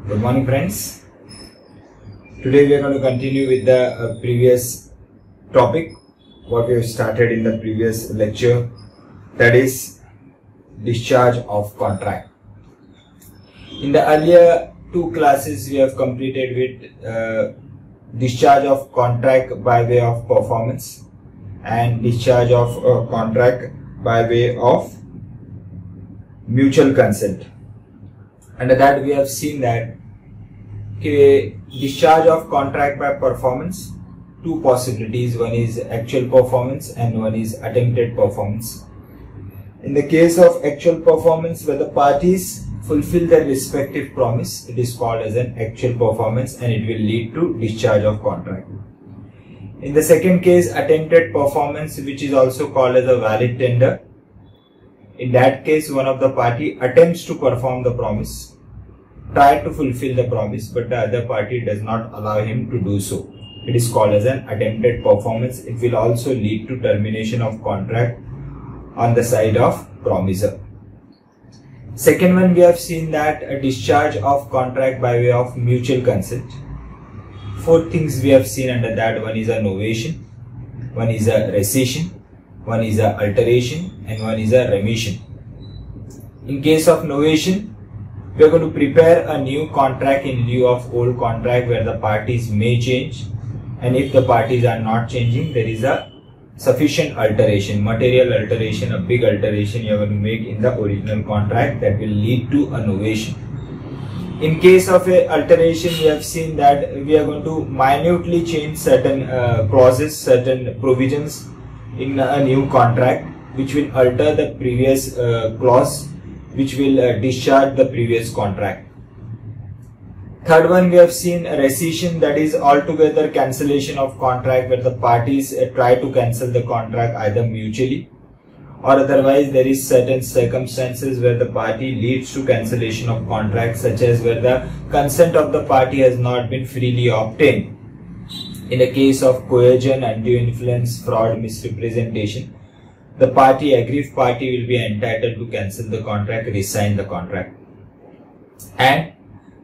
Good morning, friends. Today we are going to continue with the previous topic, what we have started in the previous lecture, that is discharge of contract. In the earlier two classes we have completed with discharge of contract by way of performance and discharge of contract by way of mutual consent. Under that we have seen that discharge of contract by performance, two possibilities, one is actual performance and one is attempted performance. In the case of actual performance, where the parties fulfill their respective promise, it is called as an actual performance and it will lead to discharge of contract. In the second case, attempted performance, which is also called as a valid tender. In that case, one of the party attempts to perform the promise, try to fulfill the promise, but the other party does not allow him to do so. It is called as an attempted performance. It will also lead to termination of contract on the side of promiser. Second one, we have seen that a discharge of contract by way of mutual consent. Four things we have seen under that. One is a novation, one is a rescission, one is a alteration, and one is a remission. In case of novation, we are going to prepare a new contract in lieu of old contract where the parties may change, and if the parties are not changing, there is a sufficient alteration, material alteration, a big alteration you are going to make in the original contract that will lead to a novation. In case of a alteration, we have seen that we are going to minutely change certain clauses, certain provisions in a new contract, which will alter the previous clause, which will discharge the previous contract. Third one, we have seen a rescission, that is altogether cancellation of contract where the parties try to cancel the contract either mutually or otherwise there is certain circumstances where the party leads to cancellation of contract, such as where the consent of the party has not been freely obtained. In the case of coercion, undue influence, fraud, misrepresentation, the aggrieved party will be entitled to cancel the contract, resign the contract. And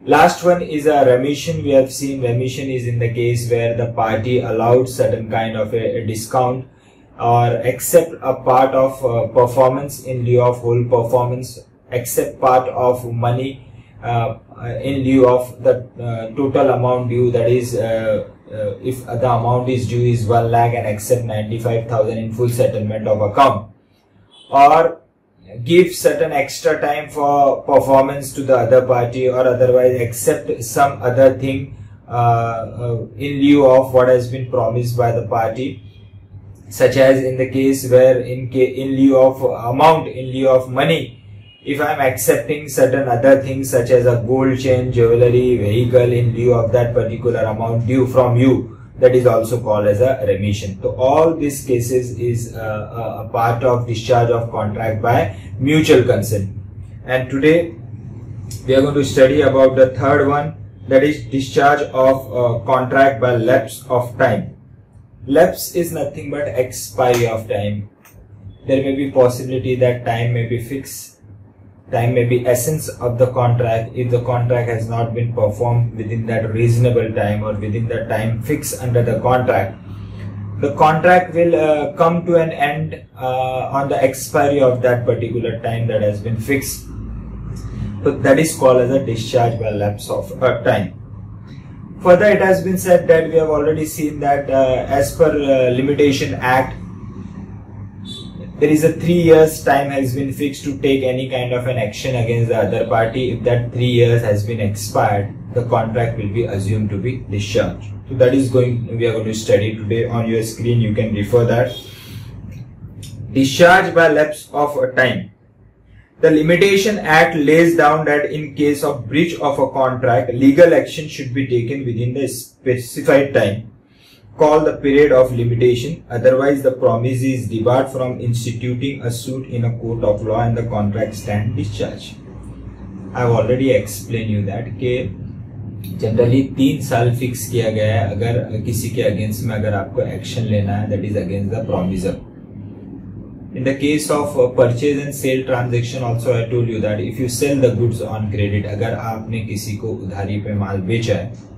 last one is a remission. We have seen remission is in the case where the party allowed certain kind of a discount or accept a part of performance in lieu of whole performance, accept part of money in lieu of the total amount due, that is if the amount is due is 1 lakh and accept 95,000 in full settlement of account, or give certain extra time for performance to the other party, or otherwise accept some other thing in lieu of what has been promised by the party, such as in the case where in lieu of amount, in lieu of money, if I am accepting certain other things such as a gold chain, jewelry, vehicle in lieu of that particular amount due from you, that is also called as a remission. So all these cases is a part of discharge of contract by mutual consent. And today we are going to study about the third one, that is discharge of contract by lapse of time. Lapse is nothing but expiry of time. There may be possibility that time may be fixed. Time may be essence of the contract. If the contract has not been performed within that reasonable time or within the time fixed under the contract will come to an end on the expiry of that particular time that has been fixed. So that is called as a discharge by lapse of time. Further, it has been said that we have already seen that as per Limitation Act, there is a 3 years time has been fixed to take any kind of an action against the other party. If that 3 years has been expired, the contract will be assumed to be discharged. So that is we are going to study today. On your screen you can refer that. Discharge by lapse of time. The Limitation Act lays down that in case of breach of a contract, legal action should be taken within the specified time called the period of limitation. Otherwise, the promisee is debarred from instituting a suit in a court of law and the contract stand discharged. I have already explained you that कि generally 3 साल fix किया गया है अगर किसी के against में अगर आपको एक्शन लेना है, that is against the promisor. In the case of purchase and sale transaction also I told you that if you sell the goods on credit, अगर आपने किसी को उधारी पे माल बेचा है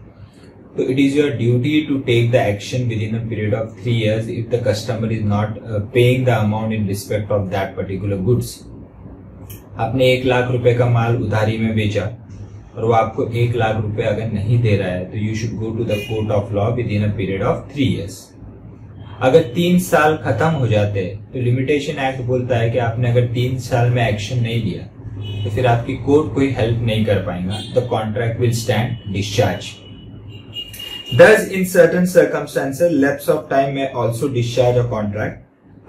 तो it is your duty to take the action within a period of 3 years if the customer is not paying the amount in respect of that particular goods. आपने 1 लाख रुपए का माल उधारी में बेचा और वो आपको 1 लाख रुपए अगर नहीं दे रहा है तो you should go to the court of law within a period of 3 years. अगर 3 साल खत्म हो जाते हैं तो लिमिटेशन एक्ट बोलता है कि आपने अगर 3 साल में एक्शन नहीं लिया तो फिर आपकी कोर्ट कोई हेल्प नहीं कर पाएगा. The contract will stand discharge. Thus, in certain circumstances, lapse of time may also discharge a contract.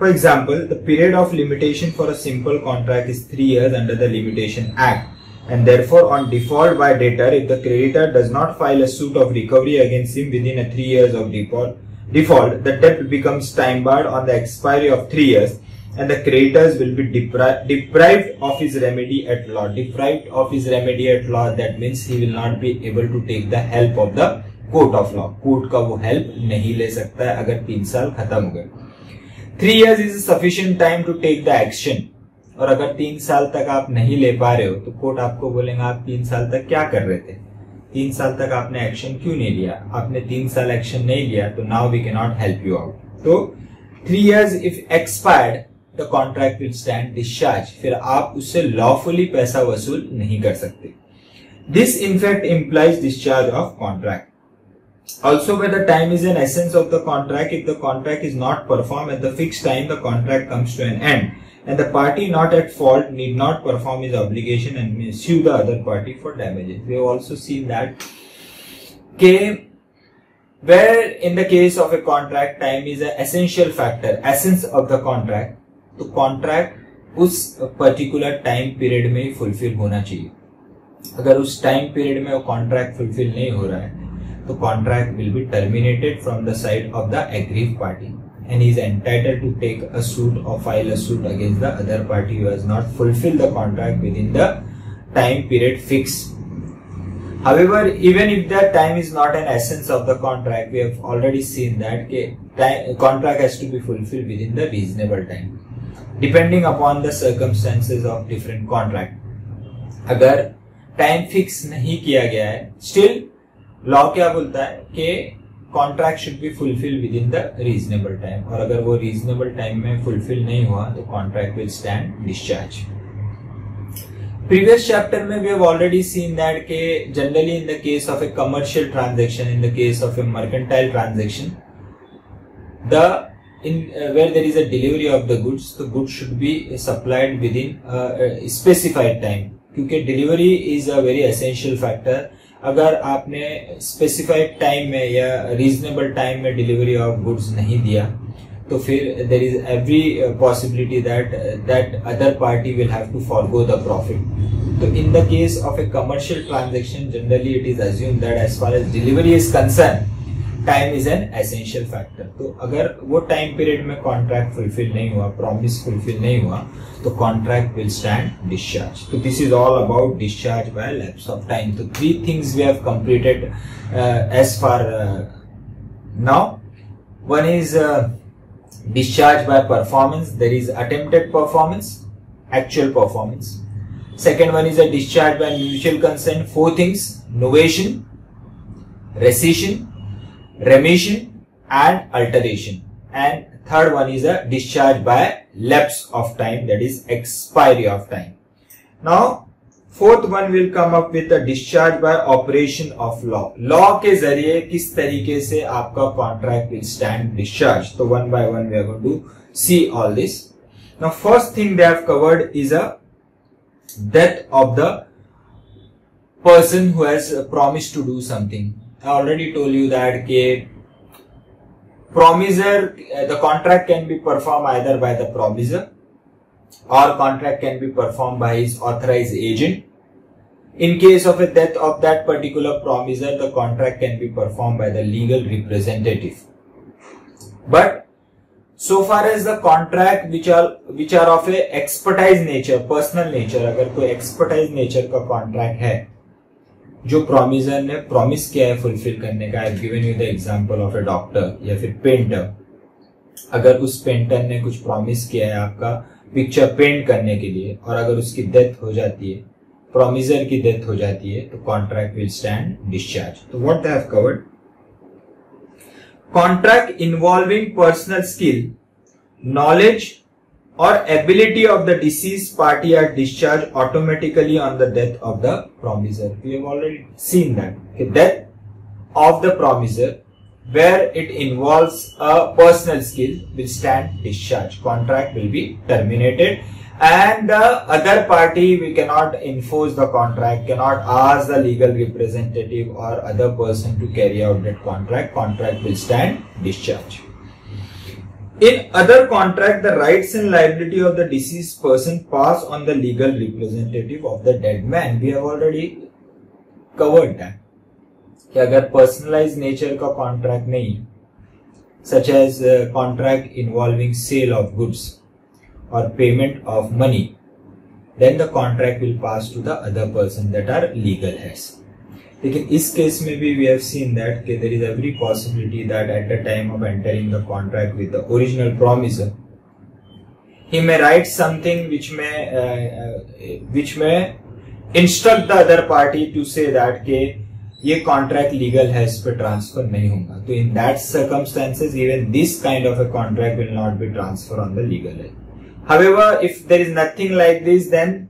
For example, the period of limitation for a simple contract is 3 years under the Limitation Act, and therefore, on default by debtor, if the creditor does not file a suit of recovery against him within 3 years of default, the debt becomes time barred on the expiry of 3 years, and the creditors will be deprived of his remedy at law. Deprived of his remedy at law, that means he will not be able to take the help of the court of law. Court का वो help नहीं ले सकता है अगर 3 साल खत्म हो गए. 3 years is sufficient time to take the action. और अगर 3 साल तक आप नहीं ले पा रहे हो तो कोर्ट आपको बोलेगा आप 3 साल तक क्या कर रहे थे, 3 साल तक आपने एक्शन क्यों नहीं लिया, आपने 3 साल एक्शन नहीं लिया तो now we can not help you out. तो 3 years if expired the contract will stand discharge. फिर आप उससे लॉफुली पैसा वसूल नहीं कर सकते. This in fact implies discharge of contract. Also, where the time is an essence of the contract, if the contract is not performed at the fixed time, the contract comes to an end, and the party not at fault need not perform his obligation and may sue the other party for damages. We have also seen that where in the case of a contract, time is an essential factor, essence of the contract. तो contract उस particular time period में ही fulfill होना चाहिए. अगर उस time period में वो contract fulfill नहीं हो रहा है तो contract will be terminated from the side of the aggrieved party, and he is entitled to take a suit or file a suit against the other party who has not fulfilled the contract within the time period fixed. However, even if that time is not an essence of the contract, we have already seen that contract has to be fulfilled within the reasonable time, depending upon the circumstances of different contract. अगर time fix नहीं किया गया है, still law क्या बोलता है कि contract should be fulfil with in the reasonable time, और अगर वो रीजनेबल टाइम में फुलफिल नहीं हुआ तो contract will stand discharge. Previous chapter में we have already seen that के generally in the case of a commercial transaction, in the case of a mercantile transaction, where there is a delivery of the goods, the goods should be supplied within a specified time, क्योंकि delivery is a very essential factor. अगर आपने specified time में या reasonable time में delivery of goods नहीं दिया तो फिर there is every possibility that other party will have to forgo the profit. तो in the case of a commercial transaction generally it is assumed that as far as delivery is concern time is an essential factor. तो अगर वो time period में contract fulfil नहीं हुआ, promise fulfil नहीं हुआ तो कॉन्ट्रैक्ट विल स्टैंड डिस्चार्ज. तो this is all about discharge by lapse of time. तो 3 things we have completed as far now. One is discharge by performance, there is attempted performance, actual performance. Second one is a discharge by mutual consent. 4 things: novation, rescission, remission and alteration, and third one is a discharge by lapse of time, that is expiry of time. Now fourth one will come up with a discharge by operation of law. law के जरिए किस तरीके से आपका contract will stand discharge. तो one by one we are going to see all this. Now first thing they have covered is a death of the person who has promised to do something. I already told you that the contract can be performed either by the promisor or contract can be performed by his authorized agent. In case of a death of that particular promisor, the contract can be performed by the legal representative. But so far as the contract which are of a expertise nature, personal nature, अगर कोई expertise nature का contract है जो promiser ने promise किया है fulfil करने का, I given you the example of A doctor या फिर पेंटर. अगर उस पेंटर ने कुछ प्रॉमिस किया है आपका पिक्चर पेंट करने के लिए और अगर उसकी डेथ हो जाती है, प्रॉमिसर की डेथ हो जाती है, तो कॉन्ट्रैक्ट विल स्टैंड डिस्चार्ज. तो what they have covered, contract involving personal skill, knowledge or ability of the deceased party are discharged automatically on the death of the promisor. We have already seen that. Okay, death of the promisor where it involves a personal skill will stand discharged. Contract will be terminated and the other party, we cannot enforce the contract, cannot ask the legal representative or other person to carry out that contract. Contract will stand discharged. In other contract, the rights and liability of the deceased person pass on the legal representative of the dead man. We have already covered that. कि अगर personalized nature का contract नहीं, such as contract involving sale of goods or payment of money, then the contract will pass to the other person that are legal heads. लेकिन इस case में भी we have seen that कि there is every possibility that at the time of entering the contract with the original promisor, he may write something which may instruct the other party to say that कि ये contract legal heads पे transfer नहीं होगा. तो in that circumstances, even this kind of a contract will not be transferred on the legal head. However, if there is nothing like this, then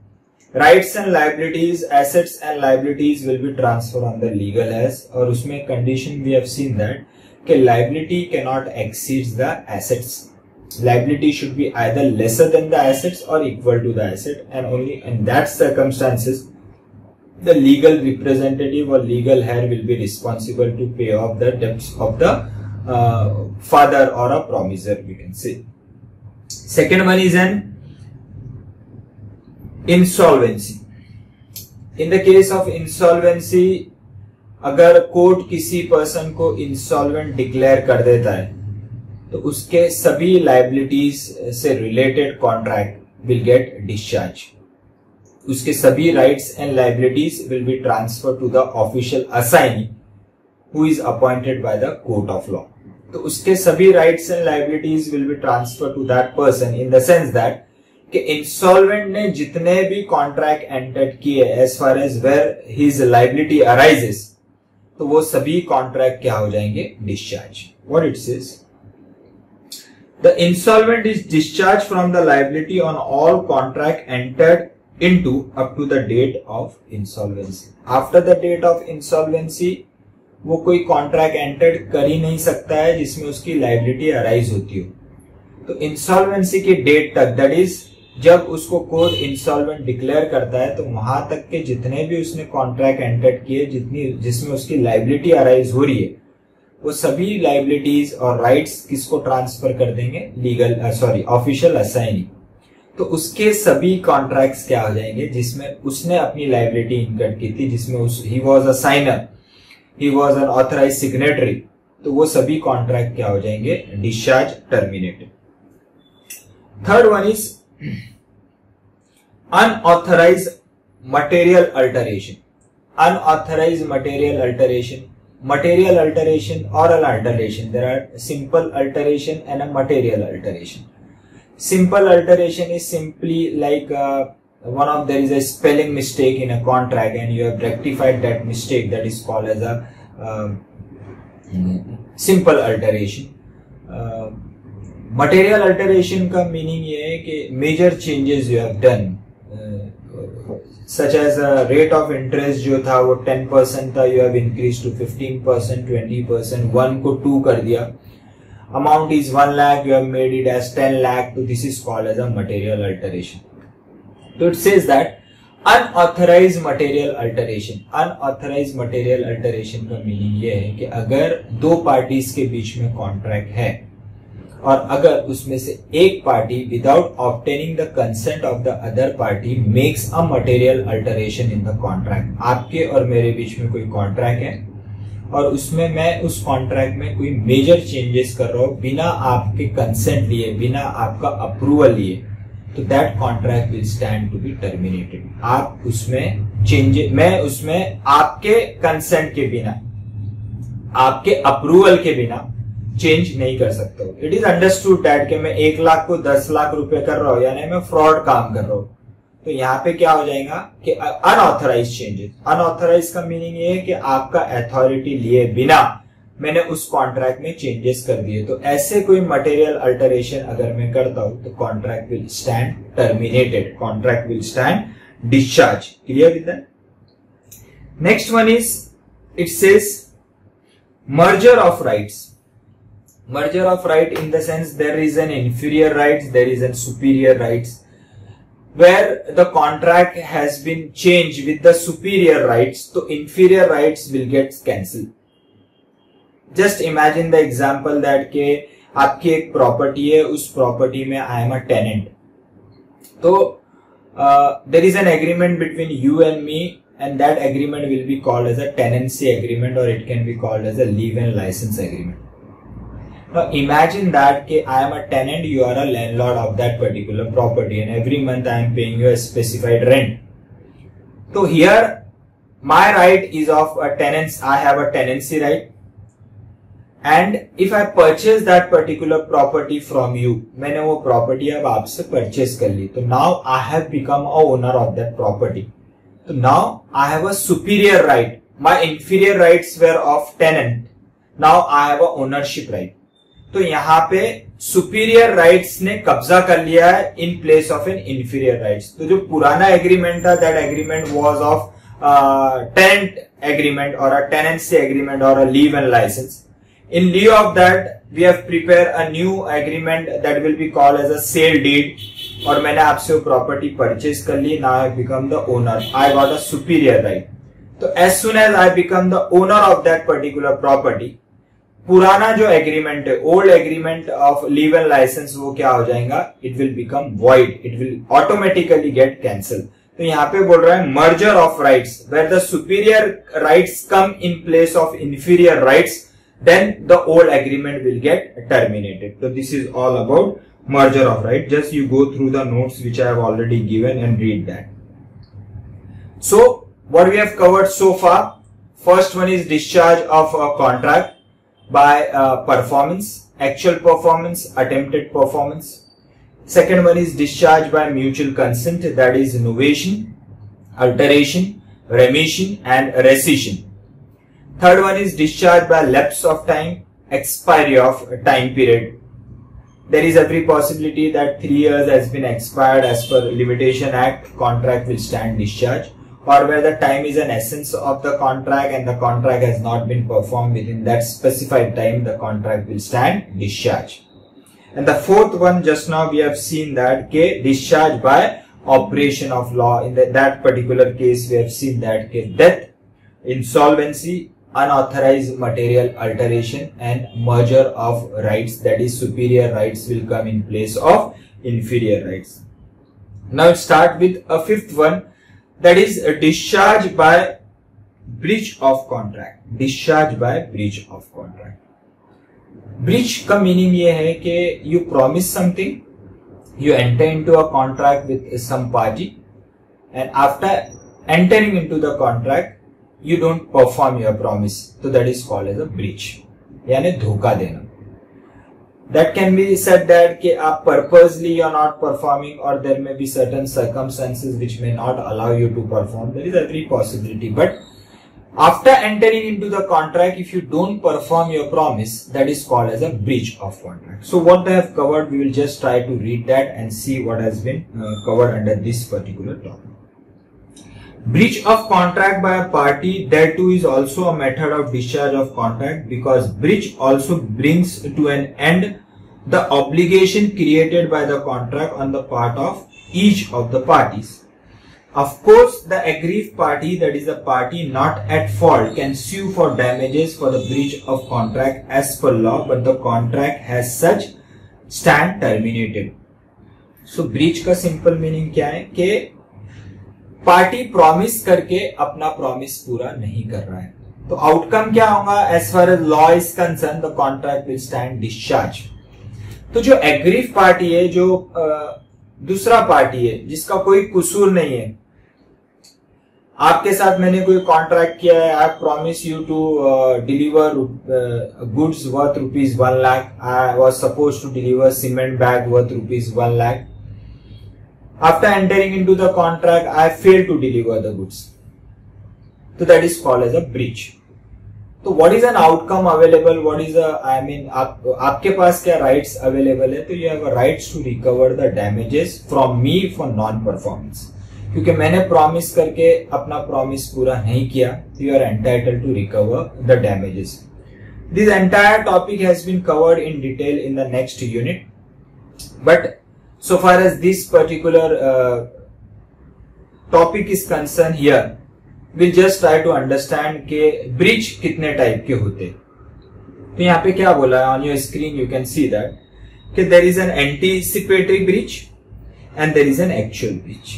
rights and liabilities, assets and liabilities will be transferred on the legal heads. और उसमें condition we have seen that कि liability cannot exceed the assets. Liability should be either lesser than the assets or equal to the asset, and only in that circumstances the legal representative or legal heir will be responsible to pay off the debts of the father or a promisor, we can say. Second one is an insolvency. In the case of insolvency, अगर court किसी person को insolvent declare कर देता है तो उसके सभी liabilities से related contract will get discharge. उसके सभी rights and liabilities will be transfer to the official assignee who is appointed by the court of law. तो उसके सभी rights and liabilities will be transfer to that person in the sense that कि insolvent ने जितने भी contract enter किए as far as where his liability arises, तो वो सभी कॉन्ट्रैक्ट क्या हो जाएंगे, discharge. What it says, the insolvent is discharge from the liability on all contract entered into up to the date of insolvency. After the date of insolvency वो कोई contract entered कर ही नहीं सकता है जिसमें उसकी लाइबिलिटी अराइज होती हो. तो इंसॉल्वेंसी की डेट तक, दैट इज जब उसको कोर्ट इंसॉल्वेंट डिक्लेयर करता है, तो वहां तक के जितने भी उसने कॉन्ट्रैक्ट एंटर किए जिसमें उसकी लाइबिलिटी अराइज हो रही है, वो सभी लाइबिलिटीज और राइट्स किसको ट्रांसफर कर देंगे, ऑफिशियल असाइनी. तो उसके सभी कॉन्ट्रैक्ट्स क्या हो जाएंगे जिसमें उसने अपनी लाइबिलिटी इनकट की थी, जिसमें he was a signer, he was an authorize signatory, तो वो सभी कॉन्ट्रैक्ट क्या हो जाएंगे, discharge, terminated. Third one is unauthorized material alteration. Unauthorized material alteration. Material alteration or an alteration. There are simple alteration and a material alteration. Simple alteration is simply like there is a spelling mistake in a contract and you have rectified that mistake. That is called as a simple alteration. Material alteration का meaning ये है कि major changes you have done, such as rate of interest जो था वो 10% था, you have increase to 15%, 20%, 1 को 2 कर दिया, amount is 1 lakh, you have made it as 10 lakh, तो this is called as a material alteration. तो it says that unauthorised material alteration. Unauthorised material alteration का मीनिंग ये है कि अगर दो पार्टीज के बीच में कॉन्ट्रैक्ट है और अगर उसमें से एक party without obtaining the consent of the other party makes a material alteration in the contract. आपके और मेरे बीच में कोई कॉन्ट्रैक्ट है और उसमें मैं उस कॉन्ट्रैक्ट में कोई मेजर चेंजेस कर रहा हूं बिना आपके कंसेंट लिए, बिना आपका अप्रूवल लिए, तो that contract will stand to be terminated. आप उसमें चेंजेस, मैं उसमें आपके कंसेंट के बिना, आपके अप्रूवल के बिना चेंज नहीं कर सकते हो। इट इज अंडरस्टूड दैट कि मैं 1 लाख को 10 लाख रुपए कर रहा हूं, यानी मैं फ्रॉड काम कर रहा हूं। तो यहाँ पे क्या हो जाएगा कि अनऑथराइज चेंजेस। अनऑथराइज का मीनिंग ये है कि आपका अथॉरिटी लिए बिना मैंने उस कॉन्ट्रैक्ट में चेंजेस कर दिए। तो ऐसे कोई मटेरियल अल्टरेशन अगर मैं करता हूं तो contract will stand terminated, contract will stand discharge. Clear with that? Next one is, it says merger of rights. Merger of right in the sense there is an inferior rights, there is a superior rights, where the contract has been changed with the superior rights, so inferior rights will get cancelled. Just imagine the example that के आपकी एक property है, उस property में आई am a tenant, तो there is an agreement between you and me, and that agreement will be called as a tenancy agreement, or it can be called as a leave and license agreement. Now imagine that I am a tenant, you are a landlord of that particular property, and every month I am paying you a specified rent. So here my right is of a tenants, I have a tenancy right, and if I purchase that particular property from you, मैंने वो property अब आपसे purchase कर ली, तो now I have become a owner of that property. So now I have a superior right. My inferior rights were of tenant. Now I have a ownership right. तो यहाँ पे superior rights ने कब्जा कर लिया है in place of an inferior rights. तो जो पुराना agreement था, that agreement was of tenant agreement or a tenancy agreement or a leave and license. In lieu of that, we have prepared a new agreement that will be called as a sale deed. और मैंने आपसे वो property purchase कर ली, now I become the owner, I got a superior right. तो as soon as I become the owner of that particular property, पुराना जो agreement है, old agreement of leave and licence, वो क्या हो जाएगा, it will become void, it will automatically get cancel. तो यहाँ पे बोल रहा है merger of rights, where the superior rights come in place of inferior rights, then the old agreement will get terminated. So this is all about merger of right. Just you go through the notes which I have already given and read that. So what we have covered so far, first one is discharge of a contract by performance, actual performance, attempted performance. Second one is discharge by mutual consent, that is novation, alteration, remission and rescission. Third one is discharge by lapse of time, expiry of time period. There is every possibility that 3 years has been expired as per Limitation Act, contract will stand discharge, or where the time is an essence of the contract and the contract has not been performed within that specified time, the contract will stand discharge. And the fourth one, just now we have seen that discharge by operation of law. In that particular case, we have seen that death, insolvency, unauthorized material alteration and merger of rights, that is superior rights will come in place of inferior rights. Now let's start with a fifth one, that is a discharge by breach of contract. Discharge by breach of contract. Breach का meaning ये है कि you promise something, you enter into a contract with some party, and after entering into the contract you don't perform your promise, so that is called as a breach, यानी धोखा देना. That can be said that कि आप purposely you are not performing, or there may be certain circumstances which may not allow you to perform. There is every possibility, but after entering into the contract, if you don't perform your promise, that is called as a breach of contract. So what I have covered, we will just try to read that and see what has been covered under this particular topic. Breach of contract by a party, that too is also a method of discharge of contract, because breach also brings to an end the obligation created by the contract on the part of each of the parties. Of course, the aggrieved party, that is the party not at fault, can sue for damages for the breach of contract as per law, but the contract has such stand terminated. So breach का simple meaning क्या है कि party promise करके अपना promise पूरा नहीं कर रहा है, तो आउटकम क्या होगा, as far as law is concern the contract will stand discharge. तो जो एग्रीव पार्टी है, जो दूसरा पार्टी है जिसका कोई कसूर नहीं है, आपके साथ मैंने कोई कॉन्ट्रैक्ट किया है, I promise you to deliver goods worth ₹1 lakh, I was suppose to deliver cement bag worth ₹1 lakh. After entering into the contract, I failed to deliver the goods. So that is called as a breach. So what is an outcome available? What is आपके पास क्या rights available है? तो you have a rights to recover the damages from me for non-performance. क्योंकि मैंने promise करके अपना promise पूरा नहीं किया, so you are entitled to recover the damages. This entire topic has been covered in detail in the next unit, but so far as this particular topic is concerned here, we'll just try to understand के breach कितने type के होते. तो यहाँ पे क्या बोला है, on your screen you can see that कि there is an anticipatory breach and there is an actual breach.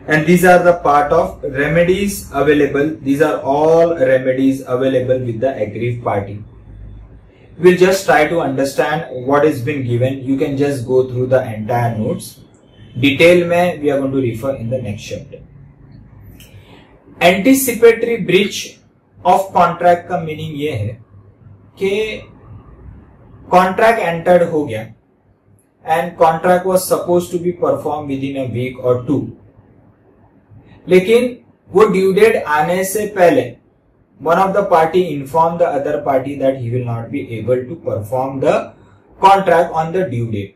And these are the part of remedies available. These are all remedies available with the aggrieved party. We'll just try to understand what has been given. You can just go through the entire notes. Detail में we are going to refer in the next chapter. Anticipatory breach of contract का meaning ये है कि contract entered हो गया and contract was supposed to be performed within a week or 2. लेकिन वो due date आने से पहले one of the party informed the other party that he will not be able to perform the contract on the due date.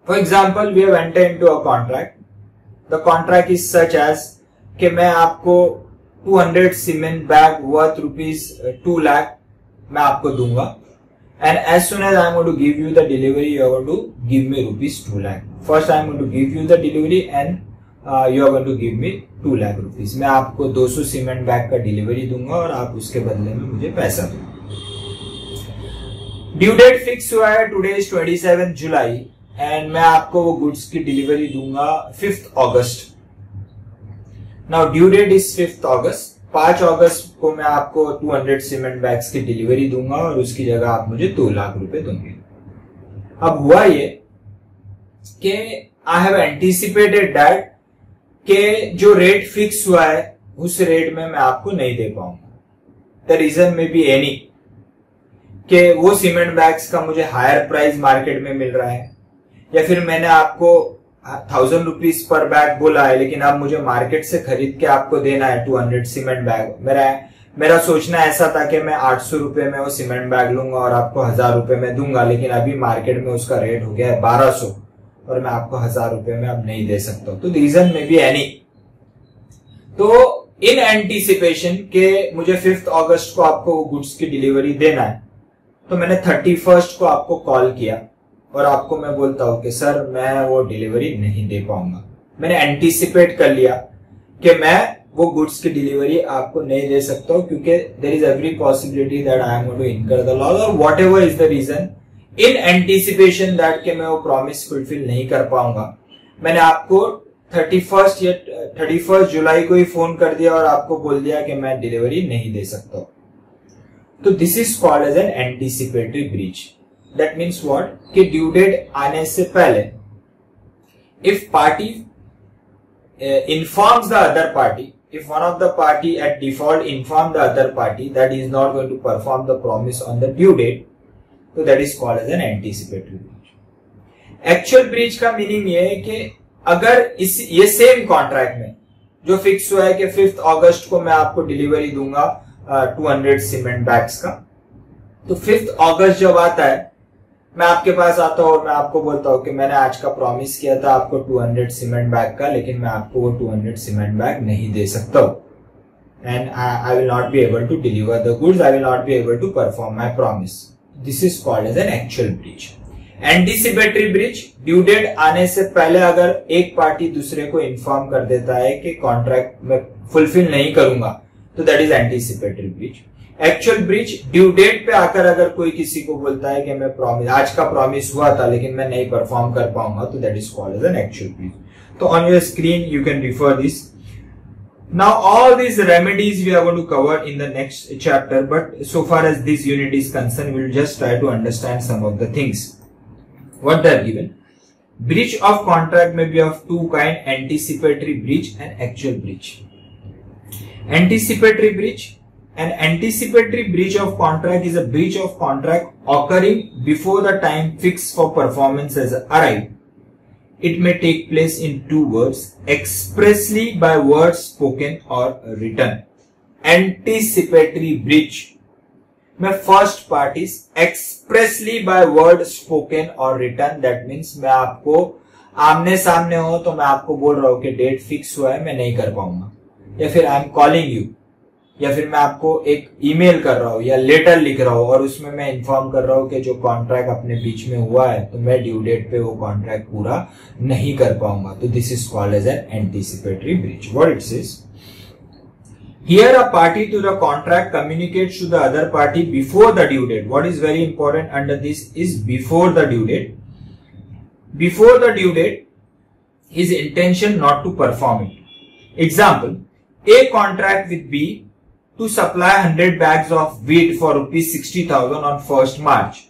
For example, we have entered into a contract. The contract is such as कि मैं आपको 200 cement bag worth ₹2 lakh मैं आपको दूंगा, and as soon as I am going to give you the delivery, you are going to give me ₹2 lakh. First I am going to give you the delivery and you are going to give me ₹2 lakh. मैं आपको 200 cement bag का delivery दूंगा और आप उसके बदले में मुझे पैसा दो. ड्यू डेट फिक्स हुआ है, टुडे इज 27 जुलाई एंड मैं आपको वो गुड्स की डिलीवरी दूंगा 5th अगस्त. Now due date is 5th August. 5 अगस्त को मैं आपको 200 सीमेंट बैग्स की डिलीवरी दूंगा और उसकी जगह आप मुझे ₹2 लाख दोंगे. अब हुआ ये कि आई हैव एंटिसिपेटेड दैट कि जो रेट फिक्स हुआ है उस रेट में मैं आपको नहीं दे पाऊंगा. द रीजन में बी एनी कि वो सीमेंट बैग्स का मुझे हायर प्राइस मार्केट में मिल रहा है, या फिर मैंने आपको ₹1000 पर बैग बोला है लेकिन अब मुझे मार्केट से खरीद के आपको देना है 200 सीमेंट बैग. मेरा सोचना ऐसा था कि मैं ₹800 में वो सीमेंट बैग लूंगा और आपको ₹1000 में दूंगा, लेकिन अभी मार्केट में उसका रेट हो गया है 1200 और मैं आपको ₹1000 में अब नहीं दे सकता. तो रीजन में भी एनी. तो इन एंटीसिपेशन के मुझे 5th अगस्त को आपको गुड्स की डिलीवरी देना है, तो मैंने 31st को आपको कॉल किया और आपको मैं बोलता हूं कि सर मैं वो डिलीवरी नहीं दे पाऊंगा. मैंने एंटीसिपेट कर लिया कि मैं वो गुड्स की डिलीवरी आपको नहीं दे सकता हूं क्योंकि there is every possibility that I am going to incur the loss और whatever is the reason in anticipation that के मैं वो प्रॉमिस फुलफिल नहीं कर पाऊंगा. मैंने आपको 31 जुलाई को ही फोन कर दिया और आपको बोल दिया कि मैं डिलीवरी नहीं दे सकता. तो this is called as an anticipatory breach. That means what कि ड्यू डेट आने से पहले if party informs the other party, if one of the party at default inform the other party that he is not going to perform the promise on the due date, so that is called as an anticipatory breach. Actual breach का meaning ये है कि अगर ये same contract में जो fix हुआ है कि 5th अगस्त को मैं आपको डिलीवरी दूंगा 200 सीमेंट बैग्स का, तो 5th अगस्त जब आता है मैं आपके पास आता हूं और मैं आपको बोलता हूं कि मैंने आज का प्रॉमिस किया था आपको 200 सीमेंट बैग का, लेकिन मैं आपको वो 200 सीमेंट बैग नहीं दे सकता हूं, and I will not be able to deliver the goods, I will not be able to perform my promise. This is called as an actual breach. Anticipatory breach, due date आने से पहले अगर एक party दूसरे को inform कर देता है कि कॉन्ट्रैक्ट में फुलफिल नहीं करूंगा, तो that is anticipatory breach. Actual breach, due date पे आकर अगर कोई किसी को बोलता है कि मैं प्रॉमिस आज का प्रॉमिस हुआ था लेकिन मैं नहीं परफॉर्म कर पाऊंगा, तो that is called as an actual breach. तो on your screen you can refer this. Now all these remedies we are going to cover in the next chapter, but so far as this unit is concerned, we will just try to understand some of the things what they are given. Breach of contract may be of two kinds: anticipatory breach and actual breach. Anticipatory breach. An anticipatory breach of contract is a breach of contract occurring before the time fixed for performance has arrived. It may take place in two words: expressly by words spoken or written. Anticipatory breach में first part is expressly by word spoken और written. That means मैं आपको आमने सामने हो तो मैं आपको बोल रहा हूं कि डेट फिक्स हुआ है, मैं नहीं कर पाऊंगा, या फिर आई एम कॉलिंग यू, या फिर मैं आपको एक ईमेल कर रहा हूं या लेटर लिख रहा हूं और उसमें मैं इन्फॉर्म कर रहा हूं कि जो कॉन्ट्रैक्ट अपने बीच में हुआ है तो मैं ड्यू डेट पे वो कॉन्ट्रैक्ट पूरा नहीं कर पाऊंगा. तो this is called as an anticipatory breach. What it says, here a party to the contract communicates to the other party before the due date. What is very important under this is before the due date. Before the due date, his intention not to perform it. Example, A contract with B to supply 100 bags of wheat for rupees 60,000 on 1st March.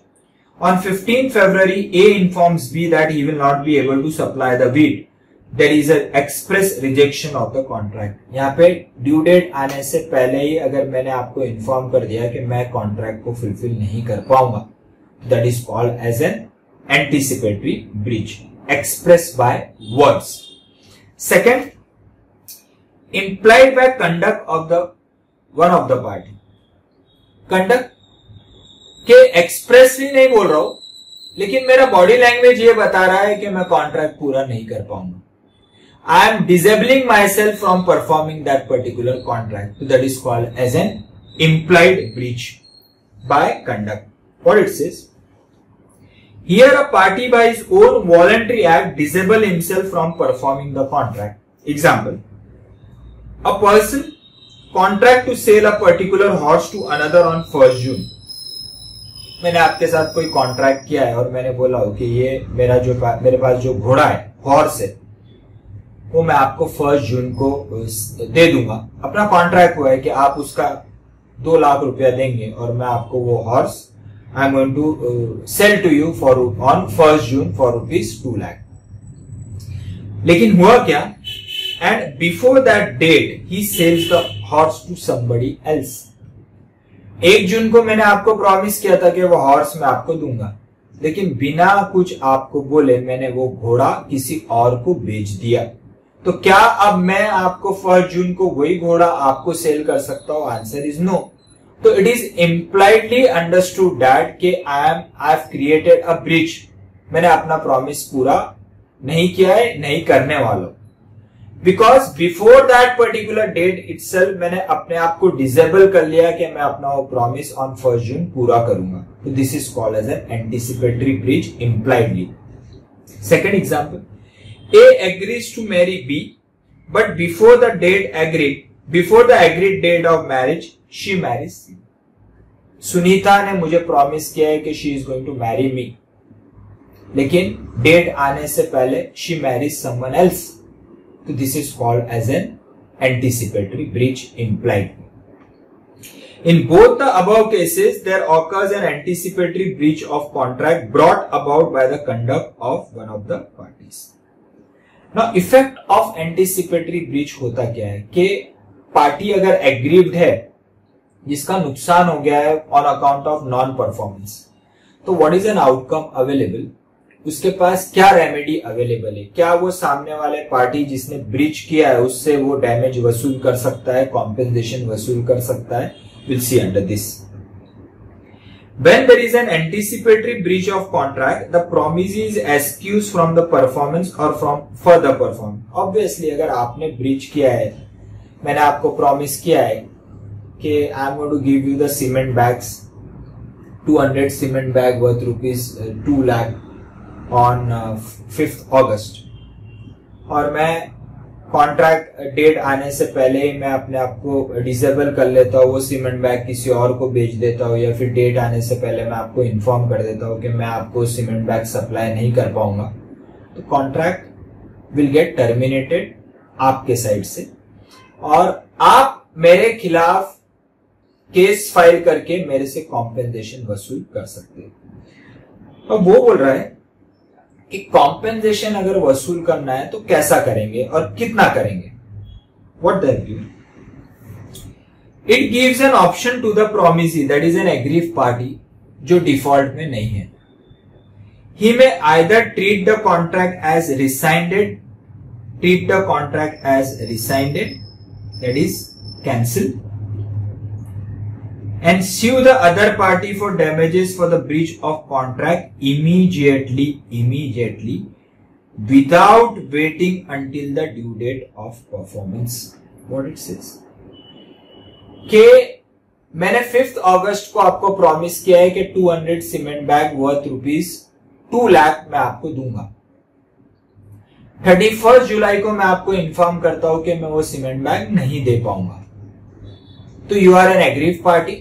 On 15th February, A informs B that he will not be able to supply the wheat. There is an express rejection of the contract. यहाँ पे due date आने से पहले ही अगर मैंने आपको inform कर दिया कि मैं कॉन्ट्रैक्ट को फुलफिल नहीं कर पाऊंगा, that is called as an anticipatory breach, express by words. Second, implied by conduct of the one of the party. Conduct के एक्सप्रेसली नहीं बोल रहा हूं, लेकिन मेरा बॉडी लैंग्वेज ये बता रहा है कि मैं कॉन्ट्रैक्ट पूरा नहीं कर पाऊंगा. I am disabling myself from performing that particular contract. So that is called as an implied breach by conduct. What it says? Here a party by his own voluntary act disable himself from performing the contract. Example, a person contract to sell a particular horse to another on 1st June. मैंने आपके साथ कोई contract किया है और मैंने बोला हो कि ये मेरे पास जो घोड़ा है, हॉर्स है, वो मैं आपको 1 जून को दे दूंगा. अपना कॉन्ट्रैक्ट हुआ है कि आप उसका 2 लाख रुपया देंगे और मैं आपको वो horse I am going to sell to you for on 1 June for ₹2 lakh. लेकिन हुआ क्या, and before that date he sells the horse to somebody else. 1 जून को मैंने आपको प्रॉमिस किया था कि वो हॉर्स मैं आपको दूंगा, लेकिन बिना कुछ आपको बोले मैंने वो घोड़ा किसी और को बेच दिया. तो क्या अब मैं आपको 1 जून को वही घोड़ा आपको सेल कर सकता हूं? Answer is no. तो it is impliedly understood that कि I have created a breach. मैंने अपना प्रॉमिस पूरा नहीं किया है, नहीं करने वाला, because before that particular date itself मैंने अपने आप को डिसेबल कर लिया कि मैं अपना वो प्रॉमिस ऑन 1 जून पूरा करूंगा. तो this is called as an anticipatory breach impliedly. Second example, A agrees to marry B, but before the agreed date of marriage, she marries C. Sunita ने मुझे प्रॉमिस किया है कि she is going to marry me, लेकिन date आने से पहले she marries someone else. So this is called as an anticipatory breach implied. In both the above cases, there occurs an anticipatory breach of contract brought about by the conduct of one of the parties. Now, effect of anticipatory breach होता क्या है कि party अगर aggrieved है, जिसका नुकसान हो गया है on account of non performance, तो what is an outcome available, उसके पास क्या रेमेडी अवेलेबल है? क्या वो सामने वाले पार्टी जिसने ब्रीच किया है उससे वो डैमेज वसूल कर सकता है, कॉम्पेंसेशन वसूल कर सकता है? Will see under this. When there is an anticipatory breach of contract, the promisee is excused from the performance or from further performance. Obviously, अगर आपने breach किया है, मैंने आपको promise किया है कि I am going to give you the cement bags, 200 cement bag worth ₹2 lakh on 5th August, और मैं कॉन्ट्रैक्ट डेट आने से पहले ही मैं अपने आप को डिसेबल कर लेता हूँ, वो सीमेंट बैग किसी और को बेच देता हूँ, या फिर डेट आने से पहले मैं आपको इन्फॉर्म कर देता हूँ कि मैं आपको सीमेंट बैग सप्लाई नहीं कर पाऊंगा, तो कॉन्ट्रैक्ट विल गेट टर्मिनेटेड आपके साइड से, और आप मेरे खिलाफ केस फाइल करके मेरे से कॉम्पेंसेशन वसूल कर सकते हैं. अब वो बोल रहा है कि कॉम्पेंसेशन अगर वसूल करना है तो कैसा करेंगे और कितना करेंगे। What that give? It gives an option to the promisee that is an aggrieve party जो डिफॉल्ट में नहीं है। He may either treat the contract as rescinded, that is cancel, and sue the other party for damages for the breach of contract immediately without waiting until the due date of performance. What it says कि मैंने 5th अगस्त को आपको promise किया है कि 200 cement bag worth ₹2 lakh मैं आपको दूंगा। 31 जुलाई को मैं आपको इन्फॉर्म करता हूं कि मैं वो सीमेंट बैग नहीं दे पाऊंगा। तो you are an aggrieve party,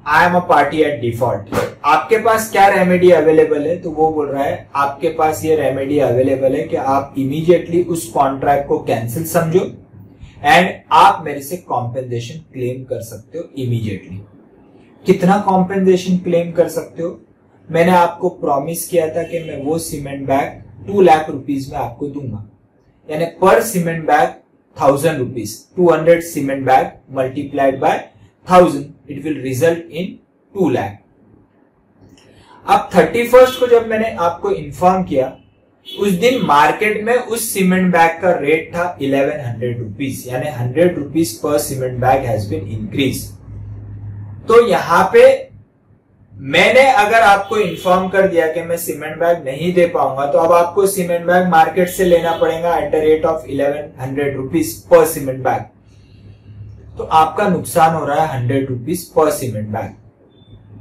I am a party at default. आपके पास क्या रेमेडी अवेलेबल है? तो वो बोल रहा है आपके पास ये रेमेडी अवेलेबल है कि आप इमीडिएटली उस कॉन्ट्रैक्ट को कैंसिल समझो एंड आप मेरे से कॉम्पेंसेशन क्लेम कर सकते हो इमीडिएटली। कितना कॉम्पेंसेशन क्लेम कर सकते हो? मैंने आपको प्रॉमिस किया था कि मैं वो सीमेंट बैग 2 लाख रुपीज में आपको दूंगा, यानी पर cement bag 1000 rupees. 200 cement bag multiplied bye 1000 it will result in 2 lakh. अब 31st को जब मैंने आपको इन्फॉर्म किया, उस दिन मार्केट में उस सीमेंट बैग का रेट था 1100 रुपीज, यानी 100 रुपीज पर cement bag has been increase. तो यहां पे मैंने अगर आपको इन्फॉर्म कर दिया कि मैं सीमेंट बैग नहीं दे पाऊंगा, तो अब आपको सीमेंट बैग मार्केट से लेना पड़ेगा at the rate of 1100 rupees पर सीमेंट बैग। तो आपका नुकसान हो रहा है 100 रुपीज पर सीमेंट बैग।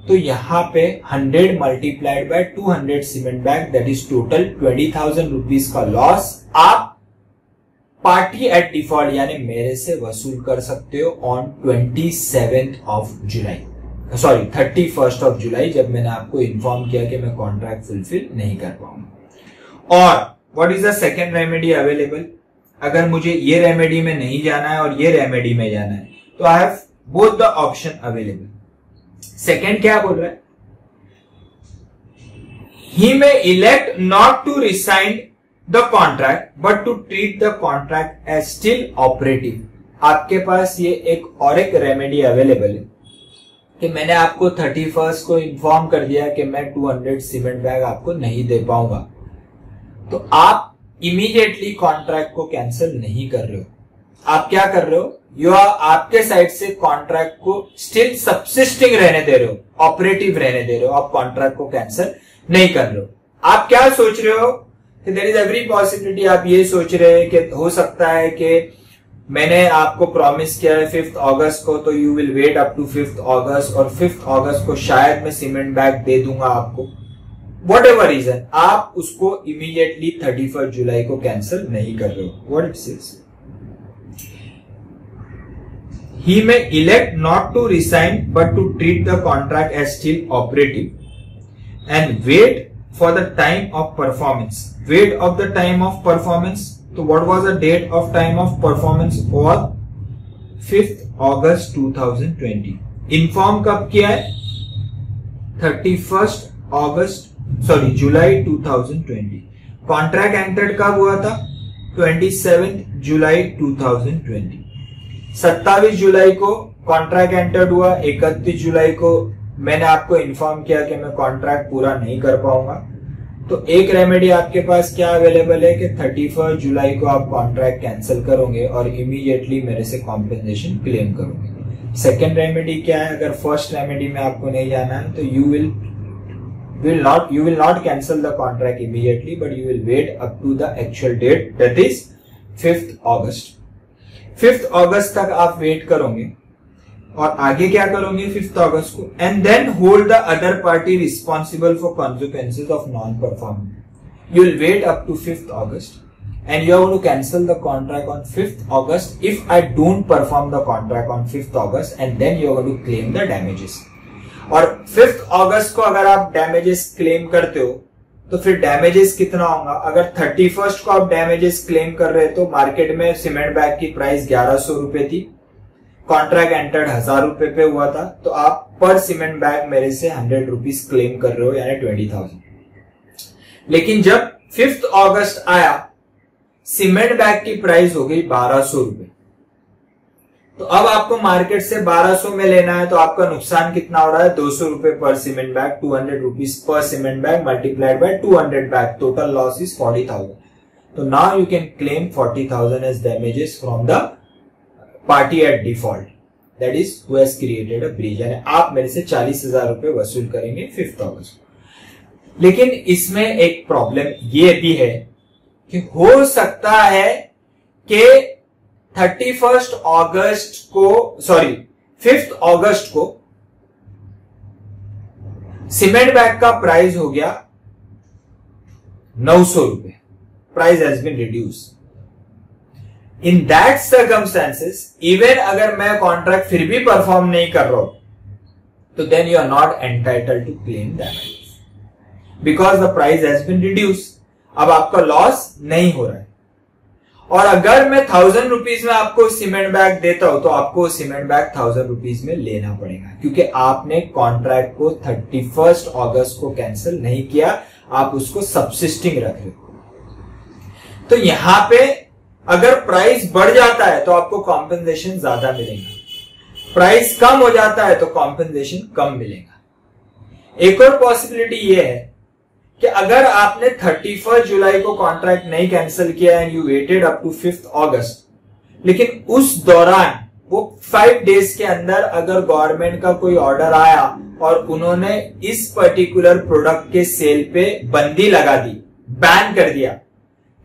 तो यहां पे 100 multiplied by 200 cement bag that is total 20,000 rupees का लॉस आप पार्टी एट डिफॉल्ट यानी मेरे से वसूल कर सकते हो on 27th of July, sorry 31st of July, जब मैंने आपको इन्फॉर्म किया कि मैं कॉन्ट्रैक्ट फुलफिल नहीं कर पाऊंगा। और what is the second remedy available? अगर मुझे ये रेमेडी में नहीं जाना है और ये रेमेडी में जाना है, तो I have both the option available. Second क्या बोल रहा है? He may elect not to resign the contract but to treat the contract as still operative. आपके पास ये एक रेमेडी अवेलेबल है कि मैंने आपको 31st को इन्फॉर्म कर दिया कि मैं 200 सीमेंट बैग आपको नहीं दे पाऊंगा, तो आप इमीडिएटली कॉन्ट्रैक्ट को कैंसिल नहीं कर रहे हो। आप क्या कर रहे हो? आपके साइड से कॉन्ट्रैक्ट को स्टिल सब्सिस्टिंग रहने दे रहे हो, ऑपरेटिव रहने दे रहे हो, आप कॉन्ट्रैक्ट को कैंसिल नहीं कर रहे हो। आप क्या सोच रहे हो कि देयर इज एवरी पॉसिबिलिटी, आप ये सोच रहे हैं कि हो सकता है कि मैंने आपको प्रॉमिस किया है 5th अगस्त को, तो you will wait up to 5th August, और 5th अगस्त को शायद मैं सीमेंट बैग दे दूंगा आपको। वट एवर रीजन, आप उसको इमीडिएटली 31st जुलाई को कैंसिल नहीं कर रहे हो। What it says? He may elect not to resign but to treat the contract as still operative and wait for the time of performance. Wait of the time of performance. So what was the date of time of performance? Was 5th August 2020. Inform कब किया है? 31st August, sorry July 2020. Contract entered कब हुआ था? 27th July 2020. 27 जुलाई को contract entered हुआ, 31 जुलाई को मैंने आपको इन्फॉर्म किया कि मैं कॉन्ट्रैक्ट पूरा नहीं कर पाऊंगा। तो एक रेमेडी आपके पास क्या अवेलेबल है कि 31 जुलाई को आप कॉन्ट्रैक्ट कैंसिल करोगे और इमीडिएटली मेरे से कॉम्पेंसेशन क्लेम करोगे। सेकेंड रेमेडी क्या है? अगर फर्स्ट रेमेडी में आपको नहीं जाना है, तो you will not cancel the contract immediately, but you will wait up to the actual date that is 5th August. 5th अगस्त तक आप वेट करोगे और आगे क्या करोगे 5th अगस्त को? And then hold the other party responsible for consequences of non performance. You will wait up to 5th August and you are going to cancel the contract on 5th August if I don't perform the contract on 5th August, and then you are going to claim the damages. और 5th अगस्त को अगर आप damages claim करते हो तो फिर damages कितना होगा? अगर 31st को आप डैमेजेस क्लेम कर रहे हो तो मार्केट में सीमेंट बैग की प्राइस 1100 रुपए थी, कॉन्ट्रैक्ट एंटर्ड 1000 रुपए पे हुआ था, तो आप पर सीमेंट बैग मेरे से 100 रुपीज क्लेम कर रहे हो, यानी 20,000। लेकिन जब 5 अगस्त आया, सीमेंट बैग की प्राइस हो गई 1200 रुपए। तो अब आपको मार्केट से 1200 में लेना है, तो आपका नुकसान कितना हो रहा है? 200 रुपए पर सीमेंट बैग, 200 रुपीज पर cement bag multiplied by 200 bag, total loss is 40,000। तो now you can claim 40,000 as damages from the party at default, that is who has created a breach. यानी आप मेरे से 40,000 रुपए वसूल करेंगे 5 अगस्त। लेकिन इसमें एक प्रॉब्लम ये भी है कि हो सकता है कि 5 अगस्त को सीमेंट बैग का प्राइस हो गया 900 रुपए, price has been reduce. In that circumstances even अगर मैं कॉन्ट्रैक्ट फिर भी परफॉर्म नहीं कर रहा हूं, तो then you are not entitled to claim damages because the price has been reduce. अब आपका लॉस नहीं हो रहा है। और अगर मैं 1000 रुपीज में आपको सीमेंट बैग देता हूं, तो आपको सीमेंट बैग 1000 रुपीज में लेना पड़ेगा, क्योंकि आपने कॉन्ट्रैक्ट को 31 अगस्त को कैंसिल नहीं किया, आप उसको सबसिस्टिंग रख रहे हो। तो यहां पे अगर प्राइस बढ़ जाता है तो आपको कॉम्पेंसेशन ज्यादा मिलेगा, प्राइस कम हो जाता है तो कॉम्पेंसेशन कम मिलेगा। एक और पॉसिबिलिटी ये है कि अगर आपने 31 जुलाई को कॉन्ट्रैक्ट नहीं कैंसिल किया and you waited up to 5 August, लेकिन उस दौरान वो 5 डेज के अंदर अगर गवर्नमेंट का कोई ऑर्डर आया और उन्होंने इस पर्टिकुलर प्रोडक्ट के सेल पे बंदी लगा दी, बैन कर दिया